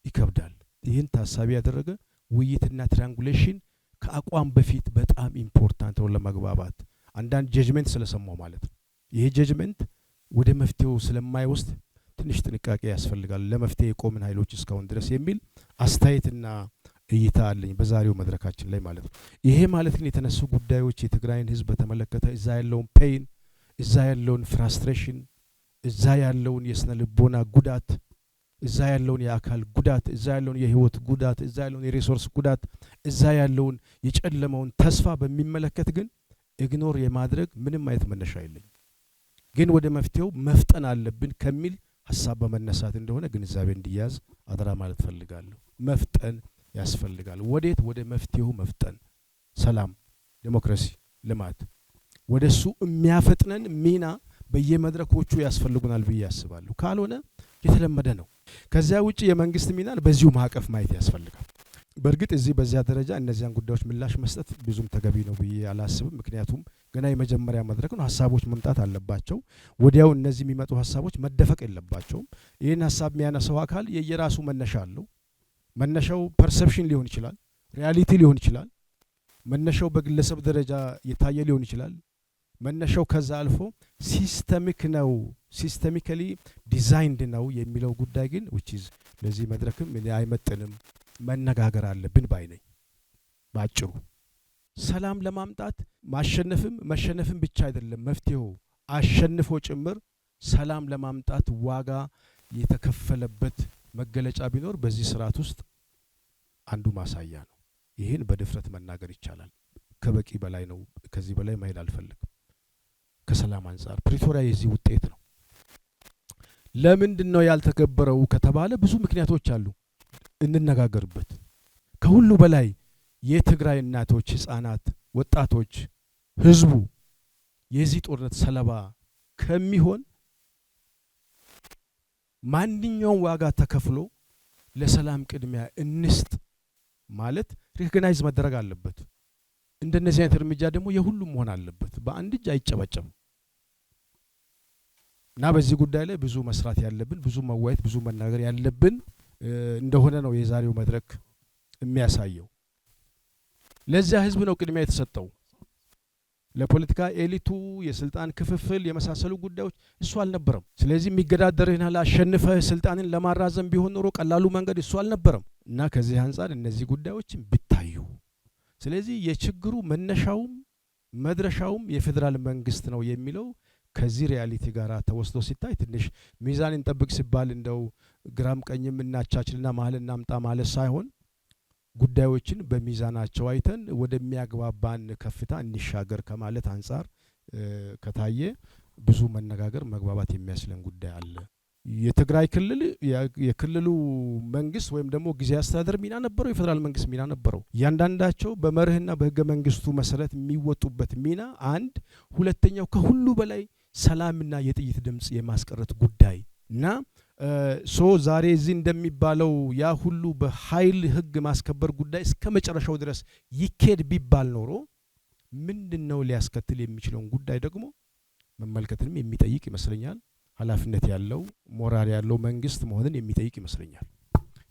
ይከብዳል። ይህን ታሳቢ ያደረገ ውይይትና ትራንጉሌሽን ከአቋም በፊት በጣም ኢምፖርታንት ነው ለመግባባት። አንዳንድ ጀጅመንት ስለሰማው ማለት ነው። ይሄ ጀጅመንት ወደ መፍትሄው ስለማይወስድ ትንሽ ጥንቃቄ ያስፈልጋል። ለመፍትሄ የቆምን ኃይሎች እስካሁን ድረስ የሚል አስተያየትና እይታ አለኝ በዛሬው መድረካችን ላይ ማለት ነው። ይሄ ማለት ግን የተነሱ ጉዳዮች የትግራይን ህዝብ በተመለከተ እዛ ያለውን ፔይን፣ እዛ ያለውን ፍራስትሬሽን፣ እዛ ያለውን የስነ ልቦና ጉዳት፣ እዛ ያለውን የአካል ጉዳት፣ እዛ ያለውን የህይወት ጉዳት፣ እዛ ያለውን የሪሶርስ ጉዳት፣ እዛ ያለውን የጨለመውን ተስፋ በሚመለከት ግን ኢግኖር የማድረግ ምንም አይነት መነሻ የለኝም። ግን ወደ መፍትሄው መፍጠን አለብን ከሚል ሀሳብ በመነሳት እንደሆነ ግንዛቤ እንዲያዝ አደራ ማለት ፈልጋለሁ። መፍጠን ያስፈልጋል። ወዴት? ወደ መፍትሄው መፍጠን። ሰላም፣ ዴሞክራሲ፣ ልማት ወደሱ የሚያፈጥነን ሚና በየመድረኮቹ ያስፈልጉናል ብዬ አስባለሁ። ካልሆነ የተለመደ ነው። ከዚያ ውጪ የመንግስት ሚናን በዚሁ ማዕቀፍ ማየት ያስፈልጋል። በእርግጥ እዚህ በዚያ ደረጃ እነዚያን ጉዳዮች ምላሽ መስጠት ብዙም ተገቢ ነው ብዬ አላስብም። ምክንያቱም ገና የመጀመሪያ መድረክ ነው። ሀሳቦች መምጣት አለባቸው። ወዲያው እነዚህ የሚመጡ ሀሳቦች መደፈቅ የለባቸውም። ይህን ሀሳብ የሚያነሳው አካል የየራሱ መነሻ አለው። መነሻው ፐርሰፕሽን ሊሆን ይችላል፣ ሪያሊቲ ሊሆን ይችላል። መነሻው በግለሰብ ደረጃ የታየ ሊሆን ይችላል። መነሻው ከዛ አልፎ ሲስተሚክ ነው፣ ሲስተሚካሊ ዲዛይንድ ነው የሚለው ጉዳይ ግን which ለዚህ መድረክም አይመጥንም። መነጋገር አለብን ባይ ነኝ። ባጭሩ ሰላም ለማምጣት ማሸነፍም መሸነፍም ብቻ አይደለም መፍትሄው፣ አሸንፎ ጭምር ሰላም ለማምጣት ዋጋ የተከፈለበት መገለጫ ቢኖር በዚህ ስርዓት ውስጥ አንዱ ማሳያ ነው። ይህን በድፍረት መናገር ይቻላል። ከበቂ በላይ ነው። ከዚህ በላይ መሄድ አልፈልግም። ከሰላም አንጻር ፕሪቶሪያ የዚህ ውጤት ነው። ለምንድን ነው ያልተከበረው ከተባለ ብዙ ምክንያቶች አሉ፣ እንነጋገርበት። ከሁሉ በላይ የትግራይ እናቶች፣ ህፃናት፣ ወጣቶች፣ ህዝቡ የዚህ ጦርነት ሰለባ ከሚሆን ማንኛውም ዋጋ ተከፍሎ ለሰላም ቅድሚያ እንስጥ ማለት ሪኮግናይዝ መደረግ አለበት። እንደነዚህ አይነት እርምጃ ደግሞ የሁሉም መሆን አለበት። በአንድ እጅ አይጨበጨብም እና በዚህ ጉዳይ ላይ ብዙ መስራት ያለብን፣ ብዙ መዋየት፣ ብዙ መናገር ያለብን እንደሆነ ነው የዛሬው መድረክ የሚያሳየው። ለዚያ ህዝብ ነው ቅድሚያ የተሰጠው። ለፖለቲካ ኤሊቱ የስልጣን ክፍፍል የመሳሰሉ ጉዳዮች እሱ አልነበረም። ስለዚህ የሚገዳደርህና ላሸንፈህ ስልጣንን ለማራዘም ቢሆን ኖሮ ቀላሉ መንገድ እሱ አልነበረም እና ከዚህ አንጻር እነዚህ ጉዳዮች ቢታዩ፣ ስለዚህ የችግሩ መነሻውም መድረሻውም የፌዴራል መንግስት ነው የሚለው ከዚህ ሪያሊቲ ጋር ተወስዶ ሲታይ ትንሽ ሚዛን እንጠብቅ ሲባል እንደው ግራም ቀኝም እናቻችልና መሀል እናምጣ ማለት ሳይሆን ጉዳዮችን በሚዛናቸው አይተን ወደሚያግባባን ከፍታ እንሻገር ከማለት አንጻር ከታየ ብዙ መነጋገር መግባባት የሚያስለን ጉዳይ አለ። የትግራይ ክልል የክልሉ መንግስት ወይም ደግሞ ጊዜያዊ አስተዳደር ሚና ነበረው፣ የፌዴራል መንግስት ሚና ነበረው። እያንዳንዳቸው በመርህና በህገ መንግስቱ መሰረት የሚወጡበት ሚና አንድ፣ ሁለተኛው ከሁሉ በላይ ሰላምና የጥይት ድምጽ የማስቀረት ጉዳይ እና ዛሬ እዚህ እንደሚባለው ያ ሁሉ በኃይል ህግ ማስከበር ጉዳይ እስከ መጨረሻው ድረስ ይኬድ ቢባል ኖሮ ምንድነው ሊያስከትል የሚችለውን ጉዳይ ደግሞ መመልከትንም የሚጠይቅ ይመስለኛል። ኃላፊነት ያለው ሞራል ያለው መንግስት መሆንን የሚጠይቅ ይመስለኛል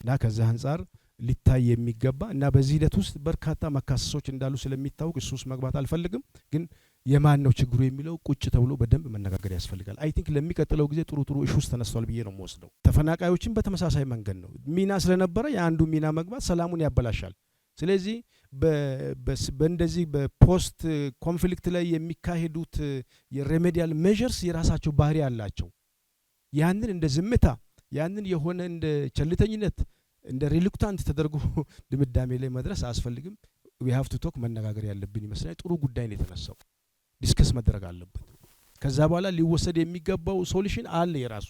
እና ከዛ አንፃር ሊታይ የሚገባ እና በዚህ ሂደት ውስጥ በርካታ መካሰሶች እንዳሉ ስለሚታወቅ እሱ ውስጥ መግባት አልፈልግም። ግን የማን ነው ችግሩ የሚለው ቁጭ ተብሎ በደንብ መነጋገር ያስፈልጋል። አይ ቲንክ ለሚቀጥለው ጊዜ ጥሩ ኢሹስ ተነስቷል ብዬ ነው የምወስደው። ተፈናቃዮችን በተመሳሳይ መንገድ ነው ሚና ስለነበረ የአንዱ ሚና መግባት ሰላሙን ያበላሻል። ስለዚህ በእንደዚህ በፖስት ኮንፍሊክት ላይ የሚካሄዱት የሬሜዲያል ሜዠርስ የራሳቸው ባህሪ አላቸው። ያንን እንደ ዝምታ ያንን የሆነ እንደ ቸልተኝነት እንደ ሪሉክታንት ተደርጎ ድምዳሜ ላይ መድረስ አያስፈልግም። ዊ ሃቭ ቱ ቶክ መነጋገር ያለብን ይመስላል። ጥሩ ጉዳይ ነው የተነሳው፣ ዲስከስ መደረግ አለበት። ከዛ በኋላ ሊወሰድ የሚገባው ሶሉሽን አለ፣ የራሱ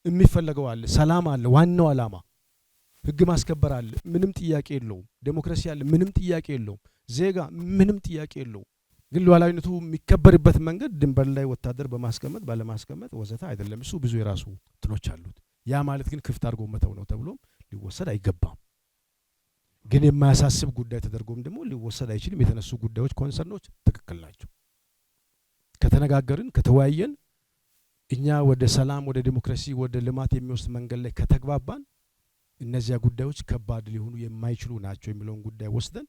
የሚፈለገው አለ፣ ሰላም አለ፣ ዋናው አላማ ህግ ማስከበር አለ፣ ምንም ጥያቄ የለውም። ዴሞክራሲ አለ፣ ምንም ጥያቄ የለውም። ዜጋ ምንም ጥያቄ የለውም። ግን ሉዓላዊነቱ የሚከበርበት መንገድ ድንበር ላይ ወታደር በማስቀመጥ ባለማስቀመጥ ወዘተ አይደለም። እሱ ብዙ የራሱ እንትኖች አሉት። ያ ማለት ግን ክፍት አድርጎ መተው ነው ተብሎም ሊወሰድ አይገባም። ግን የማያሳስብ ጉዳይ ተደርጎም ደግሞ ሊወሰድ አይችልም። የተነሱ ጉዳዮች ኮንሰርኖች ትክክል ናቸው። ከተነጋገርን ከተወያየን እኛ ወደ ሰላም ወደ ዲሞክራሲ ወደ ልማት የሚወስድ መንገድ ላይ ከተግባባን እነዚያ ጉዳዮች ከባድ ሊሆኑ የማይችሉ ናቸው የሚለውን ጉዳይ ወስደን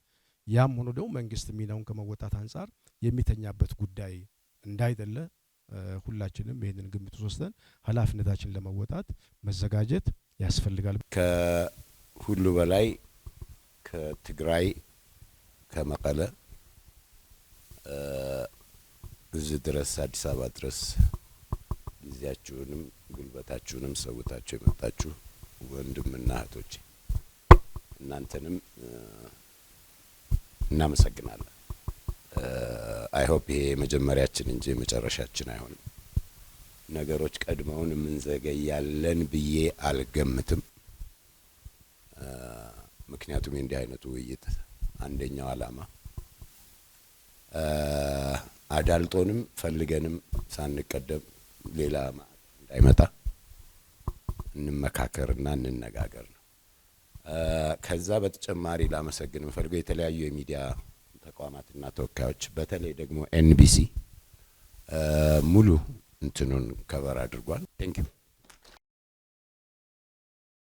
ያም ሆኖ ደግሞ መንግስት ሚናውን ከመወጣት አንጻር የሚተኛበት ጉዳይ እንዳይደለ ሁላችንም ይሄንን ግምት ወስደን ኃላፊነታችን ለመወጣት መዘጋጀት ያስፈልጋል። ከሁሉ በላይ ከትግራይ ከመቀለ እዚህ ድረስ አዲስ አበባ ድረስ ጊዜያችሁንም ጉልበታችሁንም ሰውታችሁ የመጣችሁ ወንድምና እህቶቼ እናንተንም እናመሰግናለን። አይ ሆፕ ይሄ መጀመሪያችን እንጂ መጨረሻችን አይሆንም። ነገሮች ቀድመውን እንዘገያለን ብዬ አልገምትም። ምክንያቱም እንዲህ አይነቱ ውይይት አንደኛው አላማ አዳልጦንም ፈልገንም ሳንቀደም ሌላ እንዳይመጣ እንመካከርና እንነጋገር ነው። ከዛ በተጨማሪ ላመሰግን የምፈልገው የተለያዩ የሚዲያ ተቋማትና ተወካዮች በተለይ ደግሞ ኤንቢሲ ሙሉ እንትኑን ከቨር አድርጓል። ቴንክ ዩ